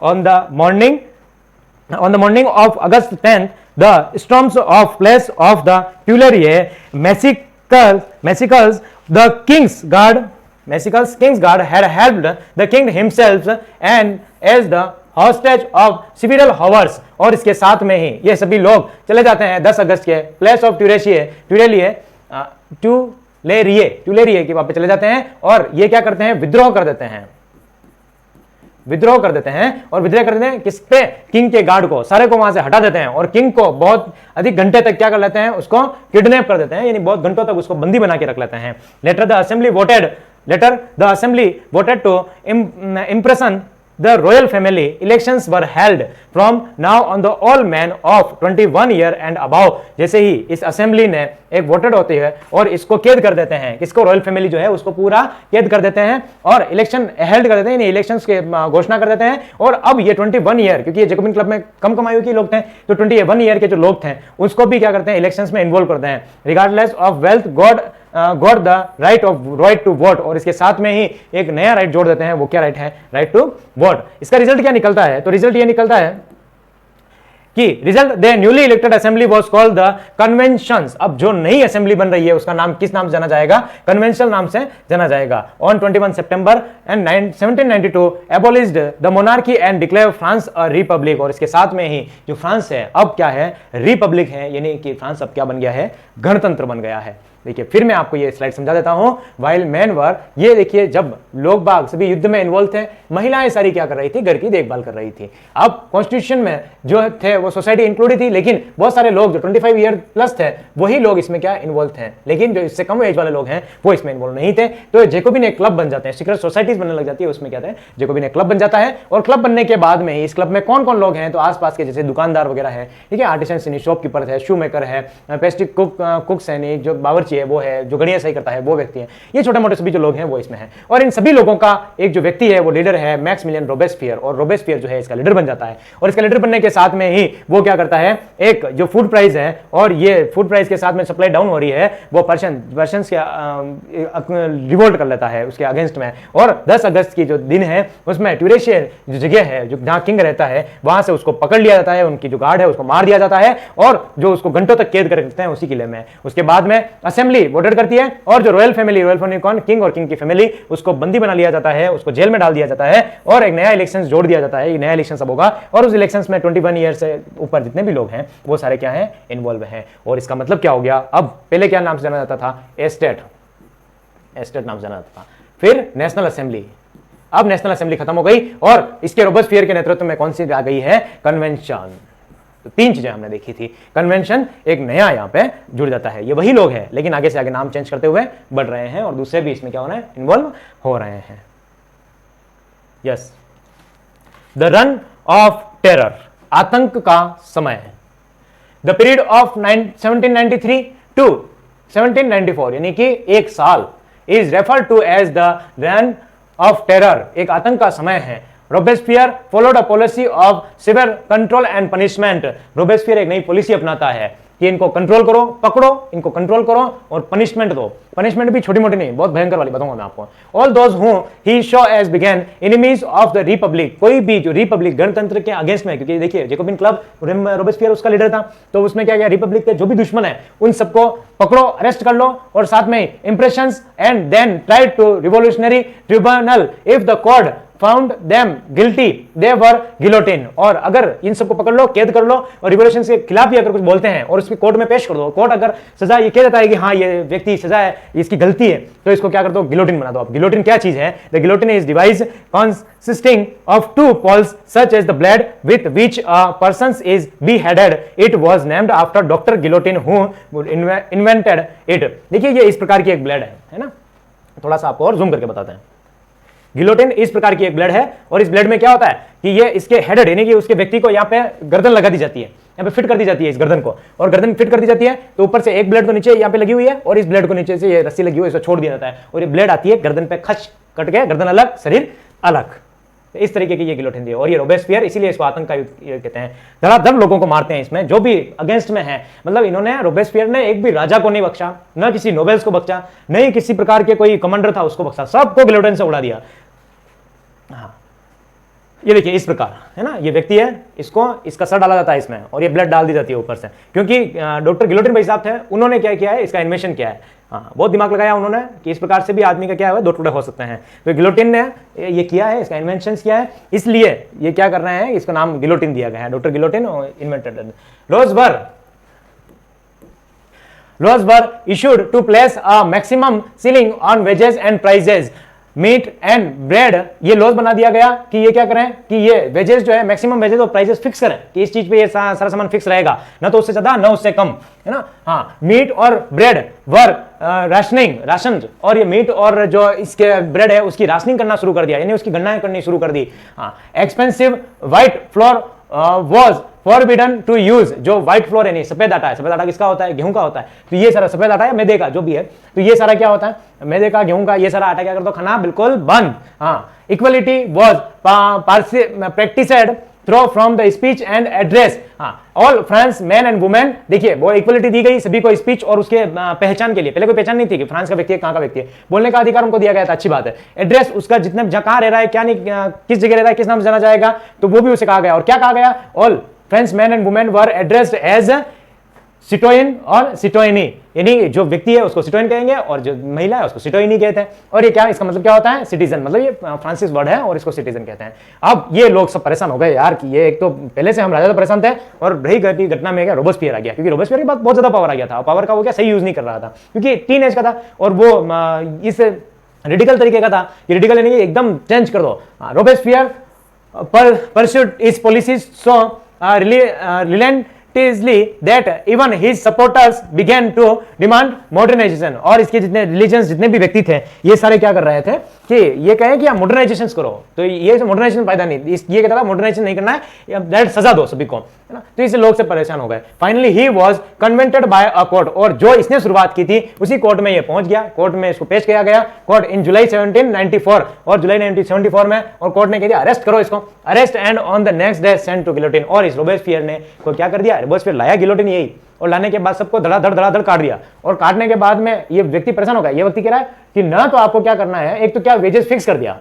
On the morning On the morning of August 10th, the storms of place of the Tuileries massacres, the King's Guard had helped the king himself and as the hostage of several hours. और इसके साथ में ही ये सभी लोग चले जाते हैं 10 अगस्त के प्लेस ऑफ ट्यूलेरिए के वहां पे चले जाते हैं और ये क्या करते हैं, विद्रोह कर देते हैं और विद्रोह कर देते हैं किस पे, किंग के गार्ड को, सारे को वहां से हटा देते हैं और किंग को बहुत अधिक घंटे तक क्या कर लेते हैं, उसको किडनैप कर देते हैं, यानी बहुत घंटों तक उसको बंदी बना के रख लेते हैं. Later the assembly voted to impression the royal family. Elections were held from now on the all men of 21 year and above. जैसे ही इस असेंबली ने एक वोटेड होती है और इसको कैद कर देते हैं, किसको, रॉयल फैमिली जो है उसको पूरा कैद कर देते हैं और इलेक्शन हेल्ड कर देते हैं, इलेक्शंस के घोषणा कर देते हैं. और अब ये 21 ईयर, क्योंकि ये जैकोबिन क्लब में कम आयु के लोग थे, तो 21 ईयर के जो लोग थे उसको भी क्या करते हैं, इलेक्शंस में इन्वॉल्व करते हैं. Regardless of wealth got the right to vote. और इसके साथ में ही एक नया राइट जोड़ देते हैं, वो क्या राइट है, राइट टू वोट. इसका रिजल्ट क्या निकलता है, तो रिजल्ट ये निकलता है कि result the newly elected assembly was called the conventions. अब जो नई असेंबली बन रही है उसका नाम किस नाम से जाना जाएगा, कन्वेंशन नाम से जाना जाएगा. On 21 September and 1792 एबोलिश्ड the monarchy and declare France a republic. और इसके साथ में ही जो फ्रांस है अब क्या है, रिपब्लिक है, यानी कि फ्रांस अब क्या बन गया है, गणतंत्र बन गया है. देखिए फिर मैं आपको ये स्लाइड समझा देता हूं. वाइल मैन वर, ये देखिए जब लोग बाग सभी युद्ध में इन्वॉल्व थे, महिलाएं सारी क्या कर रही थी, घर की देखभाल कर रही थी. अब कॉन्स्टिट्यूशन में जो थे वो सोसाइटी इंक्लूडेड थी, लेकिन बहुत सारे लोग जो 25 ईयर प्लस थे वही लोग इसमें क्या इन्वॉल्व थे, लेकिन जो इससे कम एज वाले लोग हैं वो इसमें इन्वॉल्व नहीं थे. तो जैकोबिन एक क्लब बन जाते हैं, सीक्रेट सोसाइटीज बनने लग जाती है, उसमें क्या है, जैकोबिन एक क्लब बन जाता है. और क्लब बनने के बाद में इस क्लब में कौन कौन लोग हैं, तो आसपास के जैसे दुकानदार वगैरह है, ठीक है, आर्टिसन, शॉपकीपर है, शू मेकर है, पेस्ट्री कुक्स है, जो बावर्ची है वो है, जो सही करता है वो व्यक्ति है, ये छोटे मोटे सभी जो लोग हैं वो इसमें हैं. और इन सभी लोगों का एक जो व्यक्ति है वो लीडर है मैक्सिमिलियन रोबेस्पियर. और रोबेस्पियर जो है इसका लीडर बन जाता है. और इसका लीडर बनने के साथ में ही वो क्या करता है, एक जो फूड प्राइस है, और ये फूड प्राइस के साथ में सप्लाई डाउन हो रही है, वो पर्शियंस के रिवोल्ट कर लेता है उसके अगेंस्ट में. और 10 अगस्त की जो दिन है उसमें ट्यूरेशियर जो जगह है, जो जहां किंग रहता है, वहां से उसको पकड़ लिया जाता है, उनकी जो गार्ड है उसको मार दिया जाता है और जो उसको घंटों तक कैद कर रखते हैं उसी किले में. उसके बाद में असेंबली वोटेड करती है और जो रॉयल फैमिली कौन, किंग और किंग की फैमिली, उसको बंदी बना लिया जाता है, उसको जेल में डाल दिया जाता है और एक नया इलेक्शन जोड़ दिया जाता है. नया इलेक्शन सब होगा और उस इलेक्शंस में 21 ईयर से ऊपर जितने भी लोग हैं वो सारे क्या हैं, इन्वॉल्व हैं. और इसका मतलब क्या हो गया, अब पहले क्या नाम से जाना जाता था, एस्टेट नाम से जाना जाता था. फिर नेशनल असेंबली, अब नेशनल असेंबली खत्म हो गई और इसके रोबेस्पियर के नेतृत्व में कौन सी आ गई है, कन्वेंशन. तो 3 चीजें हमने देखी थी. कन्वेंशन एक नया यहां पे जुड़ जाता है, ये वही लोग हैं लेकिन आगे से आगे नाम चेंज करते हुए बढ़ रहे हैं और दूसरे भी इसमें क्या हो रहे हैं, इन्वॉल्व हो रहे हैं. Yes, the run of terror, आतंक का समय. द पीरियड ऑफ 1793 टू 1794 यानी कि 1 साल is referred to as the run of terror, एक आतंक का समय है. Robespierre followed a policy of severe control and punishment. Robespierre एक नई पॉलिसी अपनाता है कि इनको कंट्रोल करो, पकड़ो, इनको कंट्रोल करो और पनिशमेंट दो. पनिशमेंट भी छोटी मोटी नहीं, बहुत भयंकर वाली बताऊंगा मैं आपको. All those who he show as बिगेन एनिमीज ऑफ द रिपब्लिक, कोई भी जो रिपब्लिक गणतंत्र के अगेंस्ट में, क्योंकि देखिए जैकोबिन क्लब, रोबेस्पियर उसका लीडर था, तो उसमें क्या किया, रिपब्लिक के जो भी दुश्मन है उन सबको पकड़ो, अरेस्ट कर लो और साथ में impressions and then try to revolutionary tribunal. If the court found them guilty they were guillotine. और अगर इन सबको पकड़ लो, कैद कर लो और रिवोल्यूशन के खिलाफ भी अगर कुछ बोलते हैं और उसकी कोर्ट में पेश कर दो, कोर्ट अगर सजा ये कह देता है कि हाँ ये व्यक्ति सजा है, इसकी गलती है, तो इसको क्या कर दो, गिलोटिन बना दो. अब गिलोटिन क्या चीज है, the guillotine is device consisting of 2 poles such as the blade with which a person is beheaded. It was named after Dr. Guillotine who invented it. देखिए ये इस प्रकार की एक ब्लेड है ना, थोड़ा सा आपको और जूम करके बताते हैं. गिलोटिन इस प्रकार की एक ब्लेड है और इस ब्लेड में क्या होता है कि ये इसके हेडेड यानी कि उसके व्यक्ति को यहाँ पे गर्दन लगा दी जाती है, यहाँ पे फिट कर दी जाती है इस गर्दन को, और गर्दन फिट कर दी जाती है तो ऊपर से एक ब्लेड तो नीचे यहाँ पे लगी हुई है और इस ब्लेड को नीचे से ये रस्सी लगी हुई है, इसको छोड़ दिया जाता है और ये ब्लेड आती है गर्दन पे, खच कट के गर्दन अलग शरीर अलग. इस तरीके की ये गिलोटिन दी. और ये रोबेस्पियर इसीलिए इसको आतंक का युद्ध कहते हैं. धड़ाधड़ लोगों को मारते हैं इसमें जो भी अगेंस्ट में है. मतलब इन्होंने, रोबेस्पियर ने एक भी राजा को नहीं बख्शा, न किसी नोबेल्स को बख्शा, नहीं किसी प्रकार के कोई कमांडर था उसको बख्शा, सबको गिलोटिन से उड़ा दिया. हाँ ये देखिए इस प्रकार है ना, ये व्यक्ति है, इसको इसका सर डाला जाता है इसमें और ये ब्लड डाल दी जाती है ऊपर से, क्योंकि डॉक्टर गिलोटिन भाई साहब थे, उन्होंने क्या किया है, इसका इन्वेंशन किया है। हाँ, बहुत दिमाग लगाया उन्होंने कि इस प्रकार से भी आदमी का क्या है, दो टुकड़े हो सकते हैं। तो गिलोटिन ने ये किया है, इसका इन्वेंशन किया है, इसलिए ये क्या कर रहे हैं, इसका नाम गिलोटिन दिया गया है, doctor Guillotin invented. Laws were issued to place a maximum ceiling on wages and prices. Meat and bread, ये लॉज बना दिया गया कि ये क्या करें कि ये वेजेस जो है मैक्सिमम वेजेस और प्राइसेस फिक्स करें कि इस चीज पे ये सारा सामान फिक्स रहेगा, ना तो उससे ज्यादा ना उससे कम, है ना। हाँ, मीट और ब्रेड वर राशन, और ये मीट और जो इसके ब्रेड है उसकी राशनिंग करना शुरू कर दिया, यानी उसकी गणना करनी शुरू कर दी। हाँ, expensive white flour was forbidden to use, जो व्हाइट फ्लोर है, नहीं सफेद आटा है, सफेद आटा किसका होता है, गेहूं का होता है, तो ये सारा सफेद आटा है, मैदे का जो भी है, तो ये सारा क्या होता है, मैदे का, गेहूं का, ये सारा आटा क्या करता है, खाना बिल्कुल बंद। हाँ, equality was practised through from the speech and address. हाँ, all France man and women, देखिए वो इक्वलिटी दी गई सभी को स्पीच और उसके पहचान के लिए। पहले कोई पहचान नहीं थी कि फ्रांस का व्यक्ति है, कहां का व्यक्ति है, बोलने का अधिकार उनको दिया गया था, अच्छी बात है। एड्रेस उसका जितने कहां रह रहा है, क्या नहीं, किस जगह रह रहा है, किस नाम से जाना जाएगा, तो वो भी उसे कहा गया। और क्या कहा गया, all French man and women were addressed as citoyen और सिटोइनी, यानी जो व्यक्ति है उसको सिटोइन कहेंगे और जो महिला है उसको सिटोइनी कहते हैं। और ये क्या, इसका मतलब क्या होता है, सिटीजन, मतलब ये फ्रांसिस वर्ड है और इसको सिटीजन कहते हैं। अब ये लोग सब परेशान हो गए यार कि ये एक तो पहले से हम राजा तो परेशान थे, और रही घटना में क्या रोबेस्पियर आ गया, क्योंकि रोबेस्पियर के बाद बहुत ज्यादा पावर आ गया था, पावर का वो क्या सही यूज नहीं कर रहा था, क्योंकि टीन एज का था और वो इस रेडिकल तरीके का था, ये रेडिकल यानी कि एकदम चेंज कर दो। Robespierre pursued is policies so relentlessly that even his supporters began to demand modernization। और इसके जितने रिलीजन्स, जितने भी व्यक्ति थे, ये सारे क्या कर रहे थे कि ये कहे कि आप मॉडर्नाइजेशन करो, तो ये मॉडर्नाइजेशन फायदा नहीं, ये कहता था मॉडर्नाइजेशन नहीं करना है, डायरेक्ट सजा दो सभी को, है ना। तो इससे लोग से परेशान हो गए। Finally he was convicted by a court, और जो इसने शुरुआत की थी उसी कोर्ट में ये पहुंच गया, कोर्ट में इसको पेश किया गया, कोर्ट इन जुलाई 1794, और जुलाई 1974 में, और कोर्ट ने कह दिया अरेस्ट करो इसको, arrest and on the next day sent to guillotine. और इस रोबेस्पियर ने को क्या कर दिया, रोबेस्पियर लाया गिलोटिन यही, और लाने के बाद सबको धड़ाधड़ काट दिया। और काटने के बाद में ये व्यक्ति परेशान हो गया, ये व्यक्ति कह रहा है कि ना तो आपको क्या करना है, एक तो क्या वेजेस फिक्स कर दिया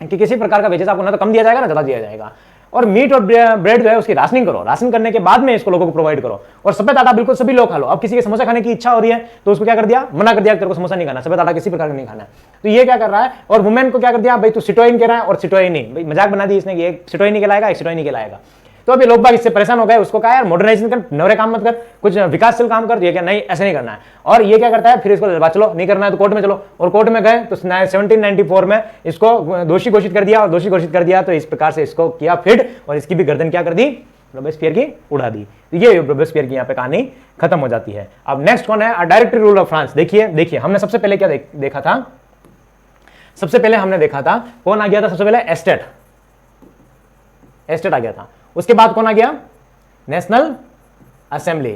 कि किसी प्रकार का वेजेस आपको ना तो कम दिया जाएगा ना ज्यादा दिया जाएगा, और मीट और ब्रेड जो है उसकी राशनिंग करो, राशन करने के बाद में इसको लोगों को प्रोवाइड करो, और सफेद आटा बिल्कुल सभी लोग खा लो। अब किसी के समोसा खाने की इच्छा हो रही है तो उसको क्या कर दिया, मना कर दिया, तेरे को समोसा नहीं खाना, सफेद आटा किसी प्रकार का नहीं खाना है। तो ये क्या कर रहा है, और वुमेन को क्या कर दिया, भाई तू सिटोइन कह रहा है और सिटोइनी, भाई मजाक बना दी इसने, एक सिटोइनी कहलाएगा, एक सिटोइनी कहलाएगा। तो अभी लोग बाग इससे परेशान हो गए, उसको कहा यार मॉडर्नाइजेशन कर, नवरे काम मत कर, कुछ विकासशील काम कर, ये क्या नहीं, ऐसे नहीं करना है। और ये क्या करता है, फिर इसको चलो नहीं करना है तो कोर्ट में चलो, और कोर्ट में गए तो 1794 में इसको दोषी घोषित कर दिया, और दोषी घोषित कर दिया तो इस प्रकार से इसको किया फिट, और इसकी भी गर्दन क्या कर दी, रोबेस्पियर की उड़ा दी। तो ये रोबेस्पियर की यहाँ पे कहानी खत्म हो जाती है। अब नेक्स्ट कौन है, डायरेक्टरी रूल ऑफ फ्रांस। देखिए हमने सबसे पहले क्या देखा था, सबसे पहले हमने देखा था कौन आ गया था, सबसे पहले एस्टेट आ गया था। उसके बाद कौन आ गया, नेशनल असेंबली,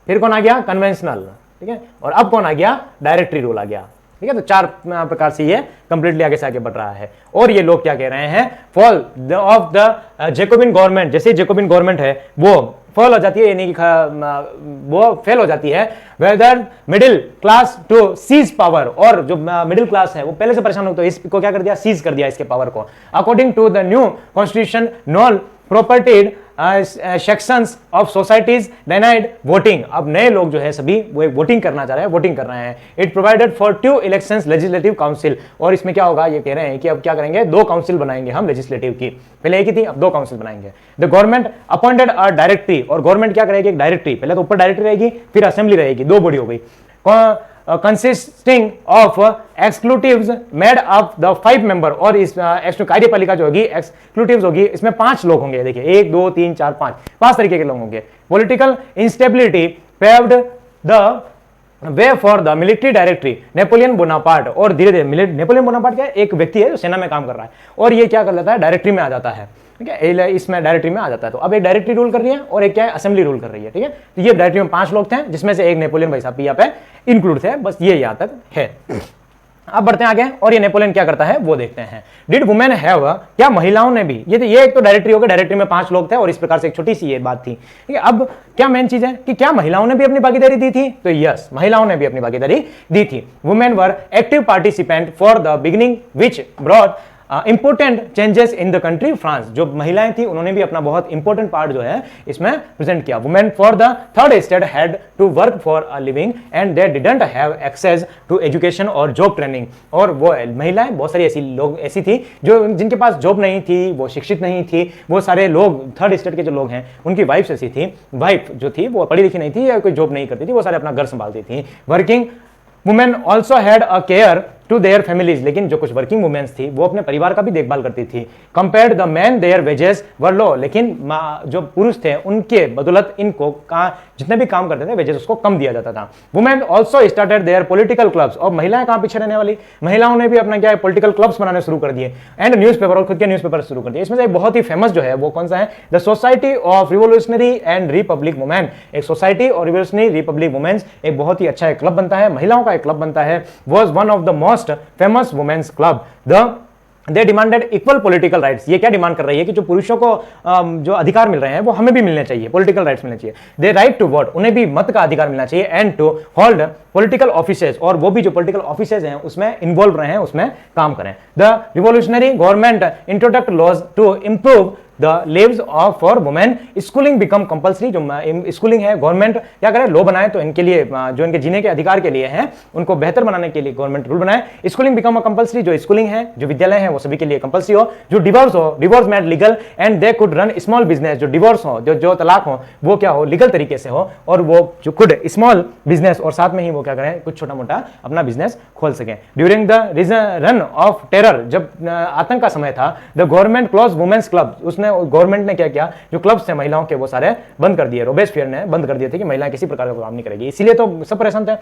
फिर कौन आ गया, कन्वेंशनल, ठीक है, और अब कौन आ गया, डायरेक्टरी रूल आ गया, ठीक है। तो चार प्रकार से ये कंप्लीटली आगे से आगे बढ़ रहा है। और ये लोग क्या कह रहे हैं, fall of the Jacobin government, जैसे जेकोबिन गवर्नमेंट है वो फॉल हो जाती है, यानी कि वो फेल हो जाती है, wealthier middle class to seize power, और जो मिडिल क्लास है वो पहले से परेशान हो तो इसको क्या कर दिया, सीज कर दिया इसके पावर को। According to the new constitution non propertied sections of societies denied voting. अब नए लोग जो है सभी वो वोटिंग करना चाह रहे हैं, वोटिंग कर रहे हैं। It provided for 2 elections legislative council, और इसमें क्या होगा, ये कह रहे हैं कि अब क्या करेंगे, 2 काउंसिल बनाएंगे हम लेजिस्लेटिव की, पहले एक ही थी अब 2 काउंसिल बनाएंगे। The government appointed a directory, और गवर्नमेंट क्या करेगी, एक डायरेक्टरी, पहले तो ऊपर डायरेक्टरी रहेगी फिर असेंबली रहेगी, 2 बॉडी हो गई, consisting of exclusives made up the 5 member, और इस कार्यपालिका जो होगी एक्सक्लूटिव्स होगी, इसमें 5 लोग होंगे, देखिए 1 2 3 4 5 तरीके के लोग होंगे। Political instability paved the way for the military directory Napoleon Bonaparte, और धीरे धीरे नेपोलियन बोनापार्ट क्या एक व्यक्ति है जो सेना में काम कर रहा है, और ये क्या कर लेता है, डायरेक्टरी में आ जाता है, ठीक है, इसमें डायरेक्टरी में आ जाता है। तो अब एक डायरेक्टरी रूल कर रही है और एक क्या है, असेंबली रूल कर रही है, ठीक है। तो ये डायरेक्टरी में 5 लोग थे, जिसमें से एक नेपोलियन भाई साहब यहाँ पे इंक्लूड थे, बस ये यहाँ तक है। अब बढ़ते हैं आगे, और ये नेपोलियन क्या करता है वो देखते हैं। डिड वुमेन हैव, क्या महिलाओं ने भी, ये एक तो डायरेक्टरी हो गया, डायरेक्टरी में 5 लोग थे, और इस प्रकार से एक छोटी सी ये बात थी, ठीक है। अब क्या मेन चीज है कि क्या महिलाओं ने भी अपनी भागीदारी दी थी, तो यस महिलाओं ने भी अपनी भागीदारी दी थी। Women were active participant for the beginning which brought important changes in the country France. जो महिलाएं थी उन्होंने भी अपना बहुत इंपॉर्टेंट पार्ट जो है इसमें प्रेजेंट किया। Women for the third state had to work for a living and they didn't have access to education और जॉब ट्रेनिंग। और वो महिलाएं बहुत सारी ऐसी थी जो जिनके पास जॉब नहीं थी, वो शिक्षित नहीं थी। वो सारे लोग थर्ड स्टेट के जो लोग हैं उनकी वाइफ ऐसी थी, वाइफ जो थी वो पढ़ी लिखी नहीं थी या कोई जॉब नहीं करती थी, वो सारे अपना घर संभालती थी। Working women also had a care to their families. लेकिन जो कुछ वर्किंग वुमेन्स थी वो अपने परिवार का भी देखभाल करती थी। Compared the men their wages were low. लेकिन जो पुरुष थे उनके बदौलत इनको जितने भी काम करते थे वेजेस उसको कम दिया जाता था। Women also started there political clubs. और महिलाएं कहां पीछे रहने वाली, महिलाओं ने भी अपना क्या है पॉलिटिकल क्लब्स बनाने शुरू कर दिए। एंड न्यूज़पेपर, और खुद के न्यूज़पेपर शुरू कर दिए। इसमें से बहुत ही फेमस जो है वो कौन सा है, the society of revolutionary and Republic women. एक सोसाइटी और रिवोल्यूशनरी रिपब्लिक वुमेन्स एक बहुत ही अच्छा एक क्लब बनता है, महिलाओं का एक क्लब बनता है। Was one of the most famous women's club. They demanded equal political rights. ये क्या डिमांड कर रही है कि जो पुरुषों को जो अधिकार मिल रहे हैं वो हमें भी मिलने चाहिए, पॉलिटिकल राइट्स मिलने चाहिए। दे राइट टू वोट, उन्हें भी मत का अधिकार मिलना चाहिए। And to hold political offices, और वो भी जो पॉलिटिकल ऑफिसेज हैं उसमें इन्वॉल्व रहे हैं, उसमें काम करें। The revolutionary government introduced laws to improve the lives of for women. Schooling become compulsory. जो स्कूलिंग है गवर्नमेंट क्या करे, लॉ बनाए तो इनके लिए जो इनके जीने के अधिकार के लिए है उनको बेहतर बनाने के लिए गवर्नमेंट रूल बनाए। स्कूलिंग बिकम कंपल्सरी, जो स्कूलिंग है जो विद्यालय है वो सभी के लिए कंपल्सरी हो। जो डिवोर्स हो, divorce made legal and they could run small business. जो डिवोर्स हो, जो तलाक हो वो क्या हो, लीगल तरीके से हो, और वो जो कुड स्मॉल बिजनेस, और साथ में ही वो क्या करें कुछ छोटा मोटा अपना बिजनेस खोल सकें। During the run of terror, जब आतंक का समय था, the government close women's club. उसने गवर्नमेंट ने क्या किया, जो क्लब्स थे महिलाओं के वो सारे बंद कर दिए। रोबेस्पियर ने बंद कर दिए थे कि महिलाएं किसी प्रकार का काम नहीं करेगी, इसीलिए तो सब परेशान थे।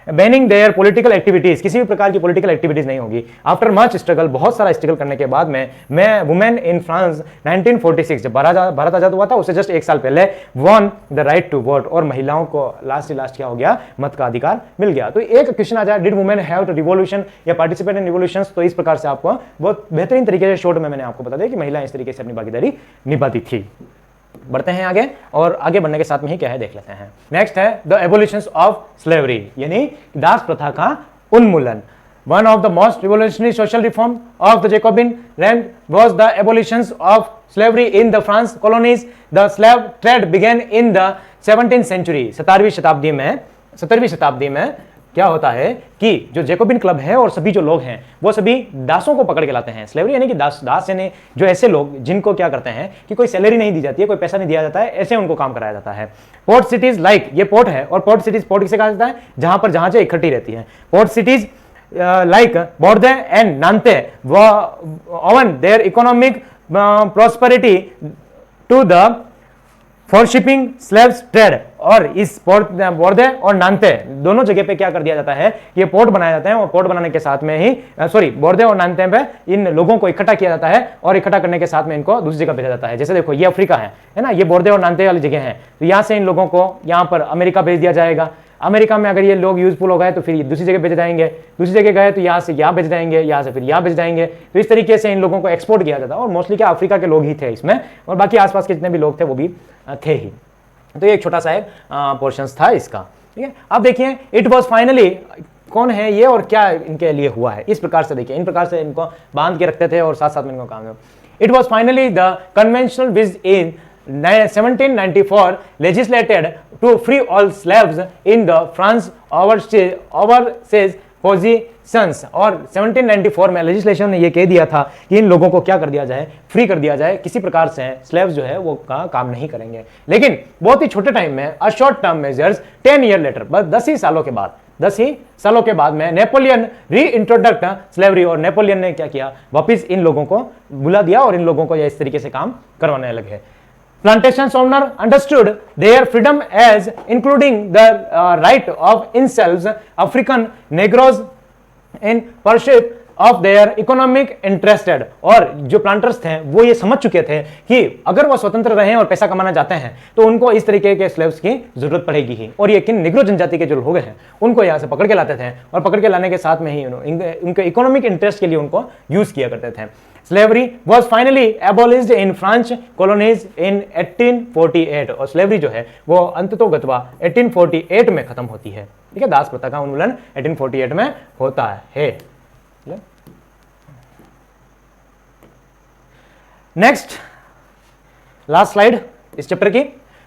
बैनिंग देयर पॉलिटिकल एक्टिविटीज, किसी भी प्रकार की पॉलिटिकल एक्टिविटीज नहीं होगी। आफ्टर मच स्ट्रगल, बहुत सारा स्ट्रगल करने के बाद में वुमेन इन फ्रांस 1946, जब भारत आजाद हुआ था उससे जस्ट एक साल पहले, won the right to vote. और महिलाओं को लास्ट क्या हो गया, मत का अधिकार मिल गया। तो एक क्वेश्चन आ जाए, did women have to revolution या पार्टिसिपेट इन रिवॉल्यूशंस। तो इस प्रकार से आपको बहुत बेहतरीन तरीके से शॉर्ट में मैंने आपको बता दिया कि महिलाएं इस तरीके से अपनी भागीदारी निभाती थी। बढ़ते हैं आगे, और आगे बढ़ने के साथ में ही क्या है देख लेते हैं। नेक्स्ट है द एबोलिशन ऑफ स्लेवरी, यानी दास प्रथा का उन्मूलन। One of the most revolutionary social reform of the Jacobin reign was the abolition of slavery in the France colonies. The slave trade began in the 17th century. 17वीं शताब्दी में क्या होता है कि जो जैकोबिन क्लब है और सभी जो लोग हैं वो सभी दासों को पकड़ के लाते हैं। स्लेवरी यानी कि दास यानी जो ऐसे लोग जिनको क्या करते हैं कि कोई सैलरी नहीं दी जाती है, कोई पैसा नहीं दिया जाता है, ऐसे उनको काम कराया जाता है। पोर्ट सिटीज लाइक, ये पोर्ट है, और पोर्ट सिटीज पोर्ट किसे कहा जाता है, जहां पर जहाजें इकट्ठी रहती हैं। Port cities like Bordeaux and Nantes owed their economic prosperity to the flourishing slaves trade. और इस पोर्ट बोर्दे और नानते दोनों जगह पे क्या कर दिया जाता है, ये पोर्ट बनाए जाते हैं, और पोर्ट बनाने के साथ में ही बोर्दे और नानते पे इन लोगों को इकट्ठा किया जाता है, और इकट्ठा करने के साथ में इनको दूसरी जगह भेजा जाता है। जैसे देखो ये अफ्रीका है ना, ये बोर्दे और नानते वाली जगह है, तो यहाँ से इन लोगों को यहाँ पर अमेरिका भेज दिया जाएगा। अमेरिका में अगर ये लोग यूजफुल हो गए तो फिर ये दूसरी जगह भेज जाएंगे, दूसरी जगह गए तो यहाँ से यहाँ भेज जाएंगे, यहाँ से फिर यहाँ भेज जाएंगे। तो इस तरीके से इन लोगों को एक्सपोर्ट किया जाता है, और मोस्टली क्या अफ्रीका के लोग ही थे इसमें, और बाकी आसपास के जितने भी लोग थे वो भी थे ही। तो ये एक छोटा सा एक पोर्शन था इसका, ठीक है। अब देखिए इट वॉज फाइनली, कौन है ये और क्या इनके लिए हुआ है, इस प्रकार से देखिए, इन प्रकार से इनको बांध के रखते थे और साथ साथ में इनको काम। It was finally the conventional which in 1794 legislated to free all slaves in the France overseas positions. और 1794 में लेजिस्लेशन ने ये कह दिया था कि इन लोगों को क्या कर दिया जाए, फ्री कर दिया जाए, किसी प्रकार से स्लेव्स जो है वो काम नहीं करेंगे। लेकिन बहुत ही छोटे टाइम में, a short term measures 10 year later, बस 10 ही सालों के बाद में नेपोलियन री इंट्रोडक्ट स्लेवरी, और नेपोलियन ने क्या किया, वापिस इन लोगों को बुला दिया और इन लोगों को इस तरीके से काम करवाने लगे। Plantation owner understood their freedom as including the right of themselves African Negroes in pursuit of their economic interested। और जो प्लांटर्स थे वो ये समझ चुके थे कि अगर वो स्वतंत्र रहें और पैसा कमाना चाहते हैं तो उनको इस तरीके के स्लेव्स की जरूरत पड़ेगी ही। और ये किन निग्रो जनजाति के जो लोग हैं उनको यहाँ से पकड़ के लाते थे, और पकड़ के लाने के साथ में ही उनके इकोनॉमिक इंटरेस्ट के लिए उनको यूज किया करते थे। Slavery was finally abolished in French colonies in 1848। और स्लेवरी जो है वो अंततोगत्वा 1848 में खत्म होती है, ठीक है। दास प्रथा का उन्मूलन 1848 में होता है। नेक्स्ट लास्ट स्लाइड इस चैप्टर की,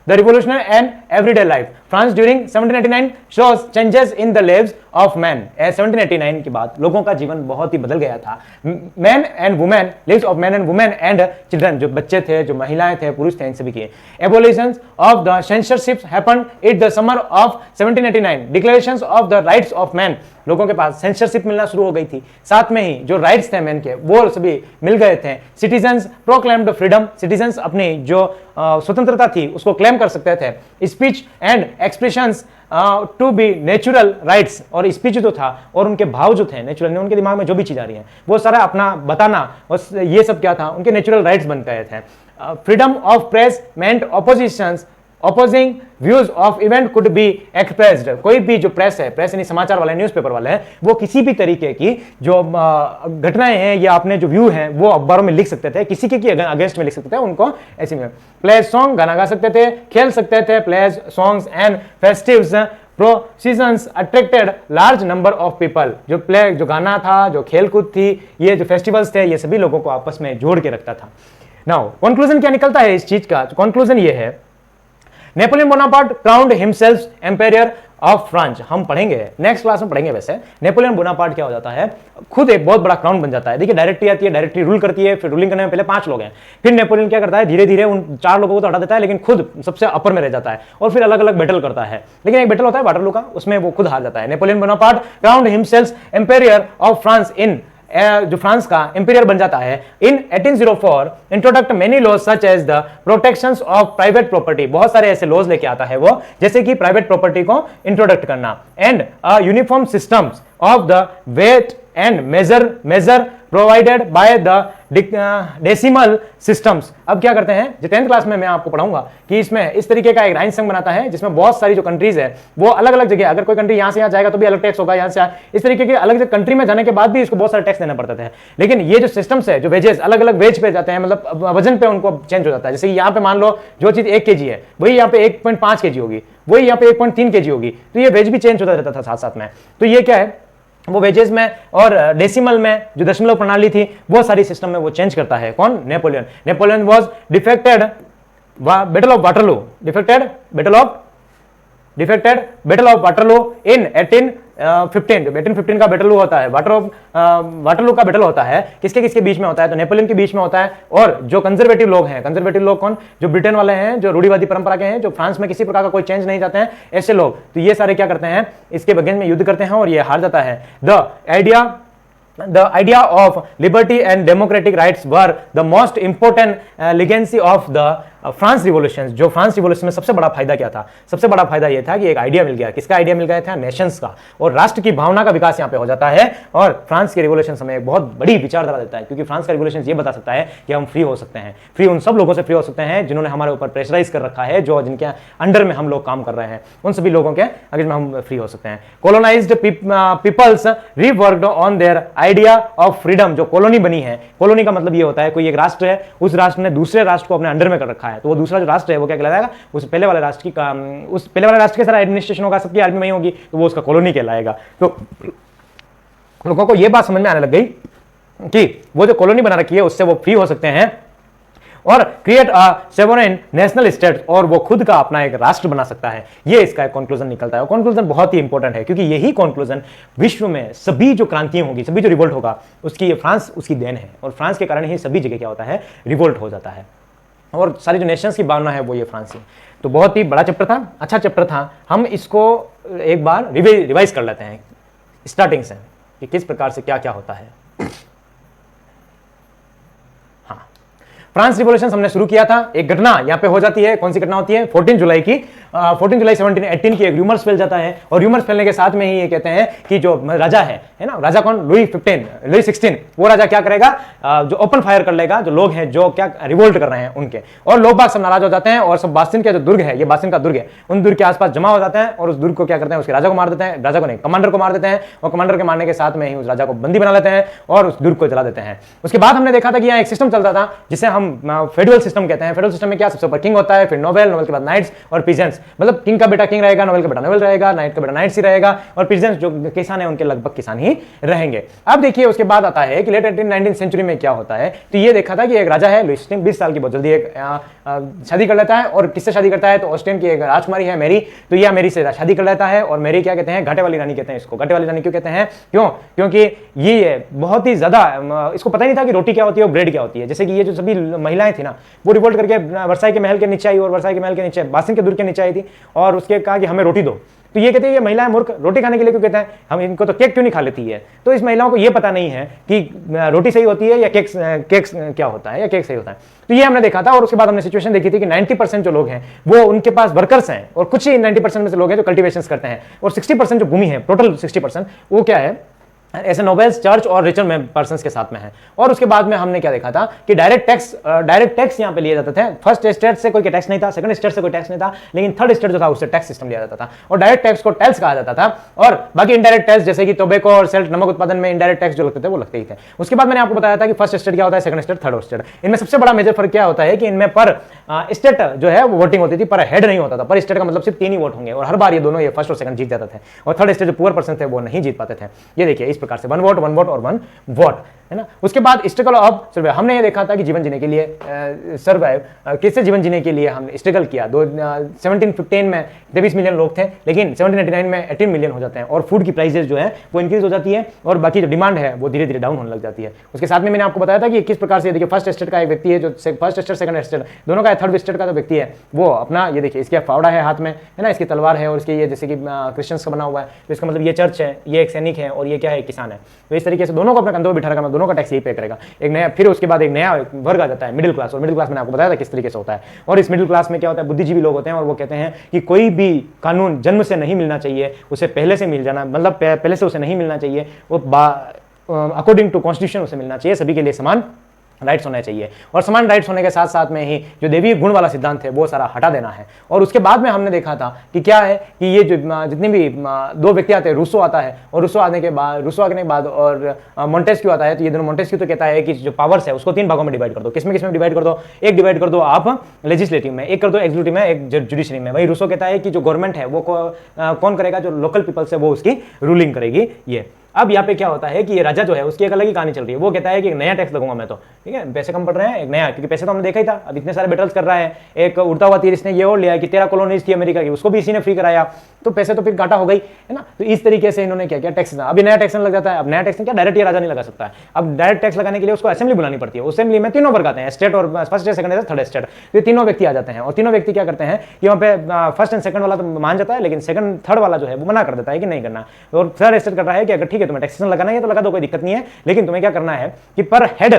the revolution and everyday life. France during 1789 shows changes in the lives of man. 1789 के बाद लोगों का जीवन बहुत ही बदल गया था। Man and women, lives of man and women and children, जो बच्चे थे, जो महिलाएं थे, पुरुष थे, इन सभी की। Abolition of the censorship happened in the summer of 1789। Declarations of the rights of man, लोगों के पास सेंसरशिप मिलना शुरू हो गई थी। साथ में ही जो राइट्स थे मैन के वो सभी मिल गए थे। सिटीजन्स प्रोक्लेम्ड फ्रीडम, सिटीजन्स अपनी जो स्वतंत्रता थी उसको क्लेम कर सकते थे। Speech and expressions to be natural rights, और स्पीच जो था और उनके भाव जो थे नेचुरल, उनके दिमाग में जो भी चीज आ रही है वो सारा अपना बताना, और ये सब क्या था, उनके नेचुरल राइट्स बन गए थे। Freedom of press meant opposition's, opposing views of event could be expressed. कोई भी जो प्रेस है, प्रेस यानी समाचार वाले, न्यूज़पेपर वाले हैं, वो किसी भी तरीके की जो घटनाएं हैं या अपने जो व्यू हैं वो अखबारों में लिख सकते थे, किसी के अगेंस्ट में लिख सकते थे, उनको ऐसे में प्लेज सॉन्ग गाना गा सकते थे, खेल सकते थे। Plays songs and festive processions attracted large number of people. जो प्ले, जो गाना था, जो खेलकूद थी, ये जो फेस्टिवल्स थे, ये सभी लोगों को आपस में जोड़ के रखता था। नाउ कंक्लूजन क्या निकलता है इस चीज का? कंक्लूजन ये है, Napoleon Bonaparte crowned himself empire of France. हम पढ़ेंगे नेक्स्ट क्लास में पढ़ेंगे। वैसे नेपोलियन बोनापार्ट क्या हो जाता है, खुद एक बहुत बड़ा क्राउन बन जाता है। देखिए डायरेक्टरी आती है, डायरेक्टरी रूल करती है, फिर रूलिंग करने में पहले 5 लोग हैं, फिर नेपोलियन क्या करता है, धीरे धीरे उन 4 लोगों को तो हटा देता है, लेकिन खुद सबसे अपर में रह जाता है और फिर अलग अलग बैटल करता है। लेकिन एक बैटल होता है वाटरलू का, उसमें वो खुद हार जाता है। Napoleon Bonaparte crowned himself empire of France in, जो फ्रांस का इंपीरियर बन जाता है। In 1804 introduced many laws such as the protections of private property. बहुत सारे ऐसे लॉज लेके आता है वो, जैसे कि प्राइवेट प्रॉपर्टी को इंट्रोडक्ट करना। And uniform systems of the weight and measure provided by the decimal systems. अब क्या करते हैं, जो 10th क्लास में मैं आपको पढ़ाऊंगा कि इसमें इस तरीके का एक राइन संघ बनाता है जिसमें बहुत सारी जो कंट्रीज है वो अलग अलग जगह, अगर कोई कंट्री यहां से यहां जाएगा तो भी अलग टैक्स होगा, यहां से इस तरीके के अलग कंट्री में जाने के बाद भी इसको बहुत सारे टैक्स देना पड़ता है। लेकिन ये जो सिस्टम्स है, जो वेजेस अलग अलग वेज पे जाते हैं, मतलब वजन पे उनको चेंज हो जाता है। जैसे यहाँ पे मान लो जो चीज 1 kg है वही यहाँ पे 1.5 kg होगी, वही यहाँ पे 1.3 kg होगी, तो ये वेज भी चेंज होता रहता था साथ साथ में। तो ये क्या है, वो वेजेस में और डेसिमल में जो दशमलव प्रणाली थी वो सारी सिस्टम में वो चेंज करता है। कौन? Napoleon. Napoleon was defected battle of Waterloo, defected battle of Waterloo in 1815। 1815 का बैटल होता है, वाटरलू का बैटल होता है, किसके किसके बीच में होता है, तो नेपोलियन के बीच में होता है। और जो कंजर्वेटिव लोग हैं, कंजर्वेटिव लोग कौन, जो ब्रिटेन वाले हैं, जो रूढ़िवादी परंपरा के हैं, जो फ्रांस में किसी प्रकार का कोई चेंज नहीं चाहते हैं, ऐसे लोग, तो ये सारे क्या करते हैं, इसके अगेंस्ट में युद्ध करते हैं और ये हार जाता है। The idea of liberty and democratic rights were the most important legacy of the France revolution. जो फ्रांस रिवॉल्यूशन में सबसे बड़ा फायदा क्या था, सबसे बड़ा फायदा यह था कि एक आइडिया मिल गया। किसका आइडिया मिल गया था? नेशंस का, और राष्ट्र की भावना का विकास यहाँ पे हो जाता है। और फ्रांस के रिवॉल्यूशन हमें एक बहुत बड़ी विचारधारा देता है, क्योंकि फ्रांस का रिवॉल्यूशन ये बता सकता है कि हम फ्री हो सकते हैं। फ्री उन सब लोगों से फ्री हो सकते हैं जिन्होंने हमारे ऊपर प्रेशराइज कर रखा है, जो जिनके अंडर में हम लोग काम कर रहे हैं, उन सभी लोगों के अगर हम फ्री हो सकते हैं। Colonised peoples reworked on their idea of freedom. जो कॉलोनी बनी है, कॉलोनी का मतलब ये होता है कोई एक राष्ट्र है, उस राष्ट्र ने दूसरे राष्ट्र को अपने अंडर में कर रखा है, तो वो दूसरा जो राष्ट्र है वो क्या कहलाएगा, उस पहले वाले राष्ट्र की उस पहले वाले राष्ट्र के सारा एडमिनिस्ट्रेशन होगा, सबकी आर्मी वही होगी, तो वो उसका कॉलोनी कहलाएगा। तो लोगों को ये बात समझ में आने लग गई कि वो जो कॉलोनी बना रखी है उससे वो फ्री हो सकते हैं और create a sovereign national state, और वो खुद का अपना एक राष्ट्र बना सकता है। ये इसका एक कंक्लूजन निकलता है। कंक्लूजन बहुत ही इंपॉर्टेंट है, क्योंकि यही कंक्लूजन विश्व में सभी जो क्रांतियां होगी, सभी जो रिवोल्ट होगा, उसकी ये फ्रांस उसकी देन है, और फ्रांस के कारण ही सभी जगह क्या होता है, रिवोल्ट हो जाता है। और सारी जो नेशंस की भावना है वो ये फ्रांस ही। तो बहुत ही बड़ा चैप्टर था, अच्छा चैप्टर था। हम इसको एक बार रिवाइज कर लेते हैं स्टार्टिंग से कि किस प्रकार से क्या क्या होता है। हाँ, फ्रांस रिवॉल्यूशन हमने शुरू किया था। एक घटना यहाँ पे हो जाती है, कौन सी घटना होती है, 14 जुलाई की 14 जुलाई 1718 की एक र्यूमर्स फैल जाता है, और र्यूमर्स फैलने के साथ में ही ये कहते हैं कि जो राजा है ना, राजा कौन, लुई 16, वो राजा क्या करेगा, जो ओपन फायर कर लेगा जो लोग हैं जो क्या रिवोल्ट कर रहे हैं उनके, और लोग बाग सब नाराज हो जाते हैं, और सब बास्तिन का जो दुर्ग है, ये बास्तिन का दुर्ग है, उन दुर्ग के आसपास जमा हो जाते हैं, और उस दुर्ग को क्या करते हैं, उसके राजा को मार देते हैं, राजा को नहीं, कमांडर को मार देते हैं, और कमांडर के मारने के साथ में ही उस राजा को बंदी बना लेते हैं और उस दुर्ग को जला देते हैं। उसके बाद हमने देखा था कि यहाँ एक सिस्टम चलता था जिसे हम फेडरल सिस्टम कहते हैं। फेडरल सिस्टम में क्या, सबसे ऊपर किंग होता है, फिर नोबेल के बाद नाइट्स और पीजेंट्स, मतलब किंग का बेटा किंग रहेगा, नोबेल का बेटा नोबेल रहेगा, नाइट का बेटा नाइट ही रहेगा, और पीजेंट्स जो किसान है उनके लगभग किसान ही रहेंगे। अब देखिए उसके बाद आता है कि लेट 19th सेंचुरी में क्या होता है। तो ये देखा था कि एक राजा है लुइस 20 साल की, बहुत जल्दी एक शादी कर लेता है, और किससे शादी करता है, तो ऑस्ट्रियन की एक राजकुमारी है मैरी, तो यह मैरी से शादी कर लेता है। और मैरी क्या कहते हैं, घाटे वाली रानी कहते हैं इसको। घाटे वाली रानी क्यों कहते हैं, क्यों, क्योंकि ये बहुत ही ज्यादा, इसको पता ही नहीं था कि रोटी क्या होती है और ब्रेड क्या होती है। जैसे कि ये जो सभी महिलाएं थी ना, वो रिवोल्ट करके वर्साई के महल के नीचे आई, और वर्साई के महल के नीचे बासिन के दूर के नीचे आई थी, और उसके कहा कि हमें रोटी दो। तो ये कहते हैं ये महिलाएं मूर्ख, रोटी खाने के लिए क्यों कहते हैं, हम इनको तो केक क्यों नहीं खा लेती है। तो इस महिलाओं को ये पता नहीं है कि रोटी सही होती है या केक क्या होता है, या केक सही होता है। तो ये हमने देखा था, और उसके बाद हमने सिचुएशन देखी थी कि 90% जो लोग हैं वो उनके पास वर्कर्स हैं, और कुछ ही 90% में से लोग हैं जो कल्टीवेशन करते हैं, और 60% जो भूमि है, टोटल 60% वो क्या है, ऐसे नोबेल्स, चर्च और रिचर में पर्सन्स के साथ में है। और उसके बाद में हमने क्या देखा था कि डायरेक्ट टैक्स यहां पे लिए जाते थे। फर्स्ट स्टेट से कोई टैक्स नहीं था, सेकंड स्टेट से कोई टैक्स नहीं था, लेकिन थर्ड स्टेट जो था उससे टैक्स सिस्टम लिया जाता था, और डायरेक्ट टैक्स को टैक्स कहा जाता था। और बाकी इनडायरेक्ट टैक्स जैसे कि टोबैको और सेल्ट, नमक उत्पादन में इनडायरेक्ट टैक्स जो लगते थे वो लगते ही थे। उसके बाद मैंने आपको बताया था कि फर्स्ट स्टेट क्या होता है, सेकंड स्टेट, थर्ड स्टेट। इनमें सबसे बड़ा मेजर फर्क क्या होता है कि इनमें पर स्टेट जो है वो वोटिंग होती थी, पर हेड नहीं होता था। पर स्टेट का मतलब सिर्फ 3 ही वोट होंगे, और हर बार ये दोनों, ये फर्स्ट और सेकंड जीत जाते थे, और थर्ड स्टेट जो पुअर पर्सन थे वो नहीं जीत पाते थे। ये देखिए इस प्रकार से 1 वोट और 1 वोट, है ना। उसके बाद स्ट्रगल ऑफ सर्वाइव, हमने ये देखा था कि जीवन जीने के लिए सर्वाइव कैसे जीवन जीने के लिए हमने स्ट्रगल किया। 1715 में 23 मिलियन लोग थे, लेकिन 1799 में 18 मिलियन हो जाते हैं, और फूड की प्राइसेस जो है वो इंक्रीज हो जाती है, और बाकी जो डिमांड है वो धीरे धीरे डाउन होने लग जाती है। उसके साथ में मैंने आपको बताया था कि किस प्रकार से, देखिए फर्स्ट स्टेट का एक व्यक्ति है जो फर्स्ट स्टेट सेकंड स्टेट दोनों का, थर्ड स्टेट का जो व्यक्ति है वो अपना, ये देखिए इसके फावड़ा है हाथ में, है ना, इसकी तलवार है, और इसके ये जैसे कि क्रिश्चियंस का बना हुआ है, तो इसका मतलब ये चर्च है, ये एक सैनिक है, और ये क्या है, किसान है। तो इस तरीके से दोनों को अपने कंधों पर बिठा रखा, दोनों का टैक्स यही पे करेगा। एक नया, फिर उसके बाद एक नया वर्ग आ जाता है मिडिल क्लास, और मिडिल क्लास मैंने आपको बताया था किस तरीके से होता है। और इस मिडिल क्लास में क्या होता है, बुद्धिजीवी लोग होते हैं, और वो कहते हैं कि कोई भी कानून जन्म से नहीं मिलना चाहिए, उसे पहले से मिल जाना, मतलब पहले से उसे नहीं मिलना चाहिए, वो अकॉर्डिंग टू कॉन्स्टिट्यूशन उसे मिलना चाहिए, सभी के लिए समान राइट्स होने चाहिए। और समान राइट्स होने के साथ साथ में ही जो देवी गुण वाला सिद्धांत है वो सारा हटा देना है। और उसके बाद में हमने देखा था कि क्या है कि ये जो जितने भी 2 व्यक्ति आते हैं, रूसो आता है, और रूसो आने के बाद और मोंटेस्क्यू आता है। तो ये दोनों, मोंटेस्क्यू तो कहता है कि जो पावर्स है उसको 3 भागों में डिवाइड कर दो। किसमें डिवाइड कर दो, एक डिवाइड कर दो आप लेजिस्लेटिव में, एक कर दो एग्जीक्यूटिव में, एक जुडिशरी में। वही रूसो कहता है कि जो गवर्नमेंट है वो कौन करेगा, जो लोकल पीपल्स है वो उसकी रूलिंग करेगी। ये अब यहाँ पे क्या होता है कि ये राजा जो है उसकी एक अलग ही कहानी चल रही है। वो कहता है कि एक नया टैक्स लगूंगा मैं, तो ठीक है, पैसे कम पड़ रहे हैं, एक नया, क्योंकि पैसे तो हमने देखा ही था, अब इतने सारे बैटल्स कर रहा है। एक उड़ता हुआ तीर इसने ये और लिया कि 13 कॉलोनीज थी अमेरिका की, उसको भी इसी ने फ्री कराया, तो पैसे तो फिर घाटा हो गई, है ना। तो इस तरीके से इन्होंने क्या किया, टैक्स, अभी नया टैक्स लग जाता है। अब नया टैक्स क्या डायरेक्ट ये राजा नहीं लगा सकता है, अब डायरेक्ट टैक्स लगाने के लिए उसको असेंबली बुलानी पड़ती है। असेंबली में 3 वर्ग आते हैं, स्टेट और first state, second state, third state. तो 3 व्यक्ति आ जाते हैं, और 3 व्यक्ति क्या करते हैं कि वहाँ पे फर्स्ट एंड सेकंड वाला तो मान जाता है, लेकिन सेकंड थर्ड वाला जो है वो मना कर देता है कि नहीं करना। और थर्ड स्टेट कर रहा है कि अगर ठीक है तुम्हें टैक्सेशन लगाना है तो लगा दो, कोई दिक्कत नहीं है, लेकिन तुम्हें क्या करना है कि पर हेड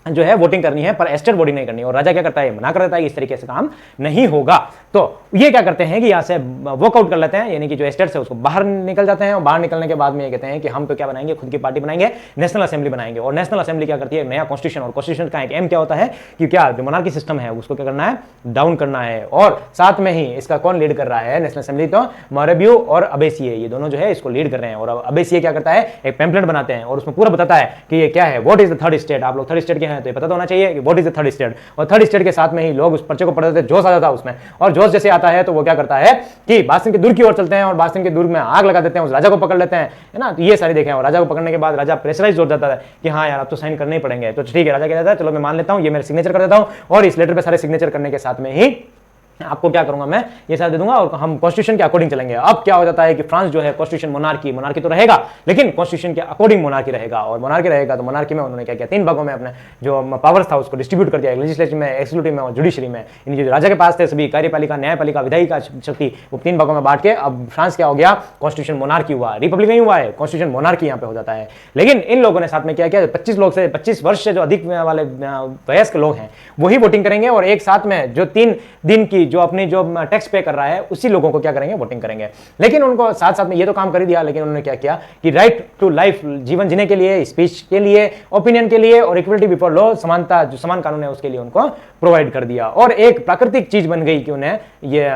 जो है वोटिंग करनी है, पर एस्टेट वोटिंग नहीं करनी। और राजा क्या करता है, मना कर देता है कि इस तरीके से काम नहीं होगा। तो ये क्या करते हैं कि यहाँ से वॉकआउट कर लेते हैं, यानी कि जो एस्टेट है उसको बाहर निकल जाते हैं। और बाहर निकलने के बाद में ये कहते हैं कि हम तो क्या बनाएंगे, खुद की पार्टी बनाएंगे, नेशनल असेंबली बनाएंगे। और नेशनल असेंबली क्या करती है, नया कॉन्स्टिट्यूशन, और कॉन्स्टिट्यूशन का एक एम क्या होता है कि क्या जो मोनार्की सिस्टम है उसको क्या करना है, डाउन करना है। और साथ में ही इसका कौन लीड कर रहा है नेशनल असेंबली, तो मोरेबियो और अबेसिये, ये दोनों जो है इसको लीड कर रहे हैं। और अबेसिये क्या करता है, एक पैम्पलेट बनाते हैं, और उसमें पूरा बताता है कि ये क्या है, what is the third state. आप लोग थर्ड स्टेट के हैं तो ये पता होना चाहिए what is the third state. और थर्ड स्टेट के साथ में ही लोग उस पर्चे को पढ़ते थे, जोश आ जाता है उसमें। और जोश जैसे आता है तो वो क्या करता है कि बासिन के दूर की ओर चलते हैं, और बासिन के दूर में आग लगा देते हैं, उस राजा को पकड़ लेते हैं, है ना। तो ये सारी देखें, और राजा को पकड़ने के बाद राजा प्रेशराइज हो जाता है कि हाँ यार अब तो साइन करने ही पड़ेंगे। तो ठीक है, राजा कहता है चलो मैं मान लेता हूं, ये मेरा सिग्नेचर कर देता हूं। और इस लेटर पे सारे सिग्नेचर करने के साथ में ही आपको क्या करूंगा, मैं ये साथ दे दूंगा, और हम कॉन्स्टिट्यूशन के अकॉर्डिंग चलेंगे। अब क्या हो जाता है कि फ्रांस जो है कॉन्स्टिट्यूशन मोनार्की तो रहेगा, लेकिन कॉन्स्टिट्यूशन के अकॉर्डिंग मोनार्की रहेगा। और मोनार्की रहेगा तो मोनार्की में उन्होंने क्या किया, 3 भागों में अपने जो पावर्स था उसको डिस्ट्रीब्यूट कर दिया, लेजिस्लेटिव में, एक्जीक्यूटिव में और जुडिशरी में। इन जो राजा के पास थे सभी कार्यपालिका, न्यायपालिका, विधायिका शक्ति, वो 3 भागों में बांट के अब फ्रांस क्या हो गया, कॉन्स्टिट्यूशन मोनार्की हुआ। रिपब्लिक नहीं हुआ है, कॉन्स्टिट्यूशन मोनार्की यहाँ पे हो जाता है। लेकिन इन लोगों ने साथ में क्या किया, 25 लोग से 25 वर्ष से जो अधिक वाले वयस्क लोग हैं वही वोटिंग करेंगे, और एक साथ में जो 3 दिन की जो अपनी जो टैक्स पे कर रहा है उसी लोगों को क्या करेंगे, वोटिंग करेंगे। लेकिन उनको साथ साथ में ये तो काम कर ही दिया, लेकिन उन्होंने क्या किया कि राइट टू लाइफ, जीवन जीने के लिए, स्पीच के लिए, ओपिनियन के लिए, और इक्वलिटी बिफोर लॉ, समानता, जो समान कानून है उसके लिए उनको प्रोवाइड कर दिया। और एक प्राकृतिक चीज बन गई कि उन्हें ये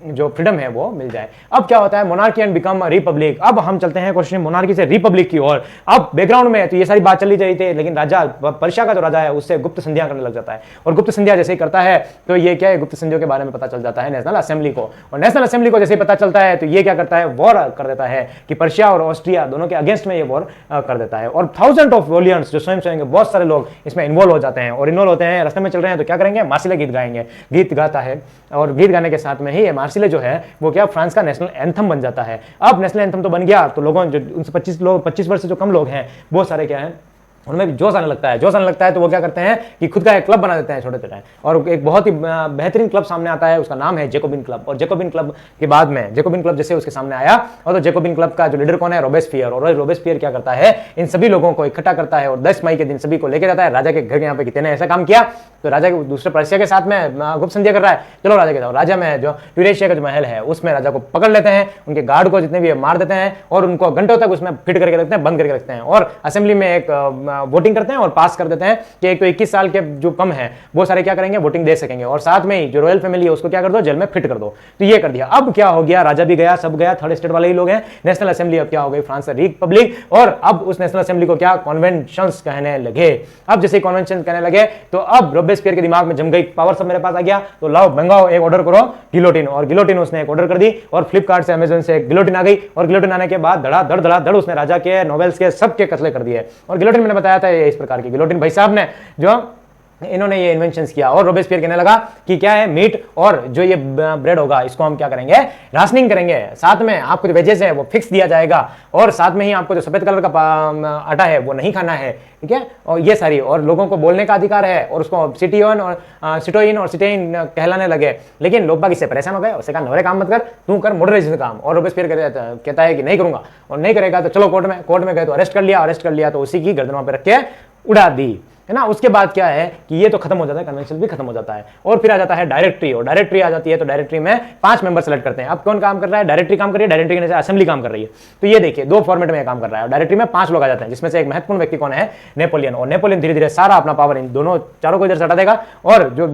जो फ्रीडम है वो मिल जाए। अब क्या होता है, मोनार्की एंड बिकम रिपब्लिक। अब हम चलते हैं क्वेश्चन मोनार्की से रिपब्लिक की ओर। अब बैकग्राउंड में तो ये सारी बात चली रही थी, लेकिन राजा, पर्शिया का जो राजा है उससे गुप्त संधियां करने लग जाता है। और गुप्त संधियां जैसे ही करता है तो ये क्या है, गुप्त संधियों के बारे में पता पता चल जाता है नेशनल असेंबली को, और नेशनल असेंबली को जैसे पता चलता है तो ये क्या करता है, वॉर कर देता है कि पर्शिया और ऑस्ट्रिया दोनों के अगेंस्ट में ये वॉर कर देता है। और थाउजेंड ऑफ वॉलियंस जो स्वयं सेवक बहुत सारे लोग इसमें इन्वॉल्व हो जाते हैं, और इन्वॉल्व होते हैं, रास्ते में चल रहे हैं तो क्या करेंगे, मार्सिले गीत गाएंगे, गीत गाता है, और गीत गाने के साथ में ही ये मार्सिले जो है वो क्या फ्रांस का नेशनल एंथम बन जाता है। अब नेशनल एंथम तो बन गया, तो लोगों जो उनसे 25 वर्ष से जो कम लोग हैं बहुत सारे क्या है, उनमें भी जोश आने लगता है, जोश आने लगता है तो वो क्या करते हैं कि खुद का एक क्लब बना देते हैं छोटे छोटे, और एक बहुत ही बेहतरीन क्लब सामने आता है, उसका नाम है जेकोबिन क्लब। और जेकोबिन क्लब के बाद में जेकोबिन क्लब जैसे उसके सामने आया, और तो जेकोबिन क्लब का जो लीडर कौन है, रोबेस्पियर। और रोबेस्पियर क्या करता है, इन सभी लोगों को इकट्ठा करता है और 10 मई के दिन सभी को लेकर जाता है राजा के घर के। यहाँ पे कितने ऐसा काम किया, तो राजा के दूसरे पर्शिया के साथ में गुप्त संधि कर रहा है, चलो राजा के जाओ, राजा में जो यूरेशिया का जो महल है उसमें राजा को पकड़ लेते हैं, उनके गार्ड को जितने भी मार देते हैं, और उनको घंटों तक उसमें फिट करके रखते हैं, बंद करके रखते हैं, और असेंबली में एक वोटिंग करते हैं और पास कर देते हैं कि एक तो 21 साल के जो कम है वो सारे क्या करेंगे, वोटिंग दे सकेंगे, और साथ में ही जो रॉयल फैमिली है उसको क्या कर दो, जेल में फिट कर दो। तो ये कर दिया। अब क्या हो गया, राजा भी गया, सब गया, थर्ड स्टेट वाले ही लोग हैं। नेशनल असेंबली अब क्या हो गई, फ्रांस रिपब्लिक। और अब उस नेशनल असेंबली को क्या, कॉन्वेंशंस कहने लगे। अब जैसे कॉन्वेंशन कहने लगे तो अब रोबेस्पियर के दिमाग में जम गई, पावर सब मेरे पास आ गया, तो लाओ मंगाओ, एक ऑर्डर करो गिलोटिन। और गिलोटिन उसने एक ऑर्डर कर दी, और फ्लिपकार्ट से अमेजन से गिलोटिन आ गई, और गिलोटिन आने के बाद धड़ उसने राजा के, नोवेल्स के, सबके कत्ले कर दिए। और गिलोटिन मैंने बताया था ये इस प्रकार की गिलोटिन भाई साहब ने जो इन्होंने ये इन्वेंशंस किया। और रोबेस्पियर कहने लगा कि क्या है, मीट और जो ये ब्रेड होगा इसको हम क्या करेंगे, राशनिंग करेंगे, साथ में आपको जो वेजेस है वो फिक्स दिया जाएगा, और साथ में ही आपको जो सफेद कलर का आटा है वो नहीं खाना है, ठीक है। और ये सारी, और लोगों को बोलने का अधिकार है, और उसको सिटोइन और सिटेइन कहलाने लगे। लेकिन लोग बाग इससे परेशान हो गए, उससे कहा नवरे काम मत कर, तू कर मॉडरेशन काम। और रोबेस्पियर कहता है कि नहीं करूंगा, और नहीं करेगा तो चलो कोर्ट में गए तो अरेस्ट कर लिया तो उसी की गर्दन वहां पे रख के उड़ा दी, है ना। उसके बाद क्या है कि ये तो खत्म हो जाता है, कन्वेंशन भी खत्म हो जाता है, और फिर आ जाता है डायरेक्टरी। और डायरेक्टरी आ जाती है तो डायरेक्टरी में 5 मेंबर सेलेक्ट करते हैं। अब कौन काम कर रहा है, डायरेक्टरी काम कर रही है, डायरेक्टरी के असेंबली काम कर रही है। तो ये देखिए 2 फॉर्मेट में काम कर रहा है। डायरेक्टरी में 5 लोग आ जाते हैं, जिसमें से एक महत्वपूर्ण व्यक्ति कौन है, नेपोलियन। और नेपोलियन धीरे धीरे सारा अपना पावर इन दोनों चारों को इधर से हटा देगा, और जो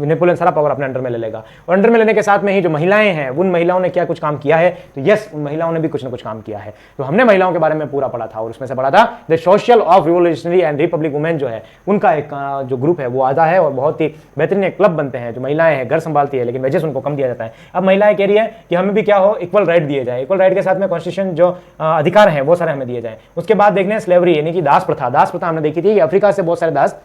नेपोलियन सारा पावर अपने अंडर में ले लेगा। और अंडर में लेने के साथ में ही जो महिलाएं हैं, उन महिलाओं ने क्या कुछ काम किया है, तो यस, उन महिलाओं ने भी कुछ ना कुछ काम किया है। तो हमने महिलाओं के बारे में पूरा पढ़ा था, और उसमें से पढ़ा था the social of revolutionary and Republic women जो है उनका एक जो ग्रुप है वो आता है, और बहुत ही बेहतरीन क्लब बनते हैं। जो महिलाएं हैं घर संभालती है, लेकिन वेजेस उनको कम दिया जाता है। अब महिलाएं कह रही है कि हमें भी क्या हो, इक्वल राइट दिए जाए, इक्वल राइट के साथ में कॉन्स्टिट्यूशन जो अधिकार है वो सारे हमें दिए जाए। उसके बाद देखने स्लेवरी यानी कि दास प्रथा हमने देखी थी, अफ्रीका से बहुत सारे दास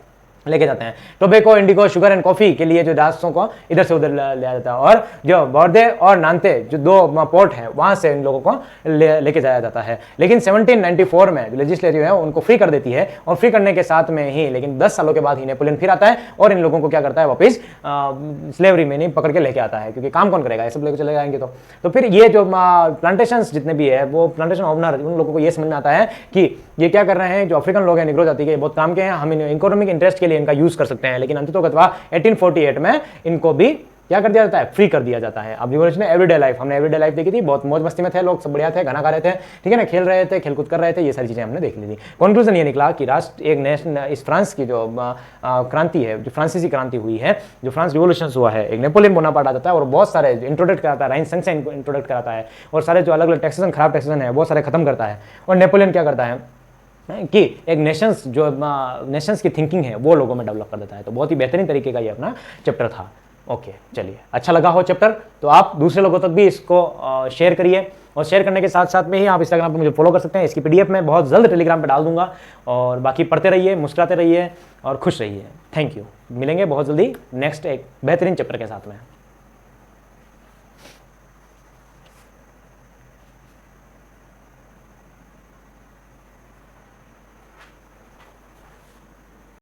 लेके जाते हैं। Tobacco, Indigo, sugar and coffee के लिए जो दासों को इधर से उधर ले जाता है, और जो बॉर्दे और नानते जो 2 पोर्ट है वहां से इन लोगों को लेके जाया जाता है। लेकिन 1794 में जो लेजिस्लेटिव है उनको फ्री कर देती है, और फ्री करने के साथ में ही लेकिन 10 सालों के बाद ही नेपोलियन फिर आता है, और इन लोगों को क्या करता है, वापस स्लेवरी में नहीं पकड़ के लेके आता है, क्योंकि काम कौन करेगा, ये सब लेके चले जाएंगे। तो फिर ये जो प्लांटेशन जितने भी है वो प्लांटेशन ओनर, उन लोगों को ये समझ में आता है कि ये क्या कर रहे हैं, जो अफ्रीकन लोग हैं, निग्रो जाति के, बहुत काम के हैं, हम इकोनॉमिक इंटरेस्ट के लिए इनका यूज कर सकते हैं। लेकिन अंततोगत्वा 1848 में इनको भी क्या कर दिया जाता है, फ्री कर दिया जाता है। अब रिवॉल्यूशन एवरीडे लाइफ, हमने एवरीडे लाइफ देखी थी, बहुत मौज मस्ती में थे लोग, सब बढ़िया थे, खाना खा रहे थे, ठीक है ना, खेल रहे थे, खेलकूद कर रहे थे, ये सारी चीजें हमने देख ली थी। कंक्लूजन ये निकला कि राष्ट्र एक नेशन, इस फ्रांस की जो क्रांति है, जो फ्रांसीसी क्रांति हुई है, जो फ्रांस रिवॉल्यूशन हुआ है, एक नेपोलियन बोनापार्ट आ जाता है और बहुत सारे इंट्रोडक्ट कराता है, राइनसन से इंट्रोडक्ट कराता है, और सारे जो अलग अलग टैक्सेशन, खराब टैक्सेशन है वो सारे खत्म करता है। और नेपोलियन क्या करता है कि एक नेशंस की थिंकिंग है वो लोगों में डेवलप कर देता है। तो बहुत ही बेहतरीन तरीके का ये अपना चैप्टर था। ओके, चलिए, अच्छा लगा हो चैप्टर तो आप दूसरे लोगों तक भी इसको शेयर करिए, और शेयर करने के साथ साथ में ही आप इंस्टाग्राम पर मुझे फॉलो कर सकते हैं। इसकी PDF मैं बहुत जल्द टेलीग्राम पर डाल दूंगा, और बाकी पढ़ते रहिए, मुस्कुराते रहिए और खुश रहिए। थैंक यू, मिलेंगे बहुत जल्दी नेक्स्ट एक बेहतरीन चैप्टर के साथ में।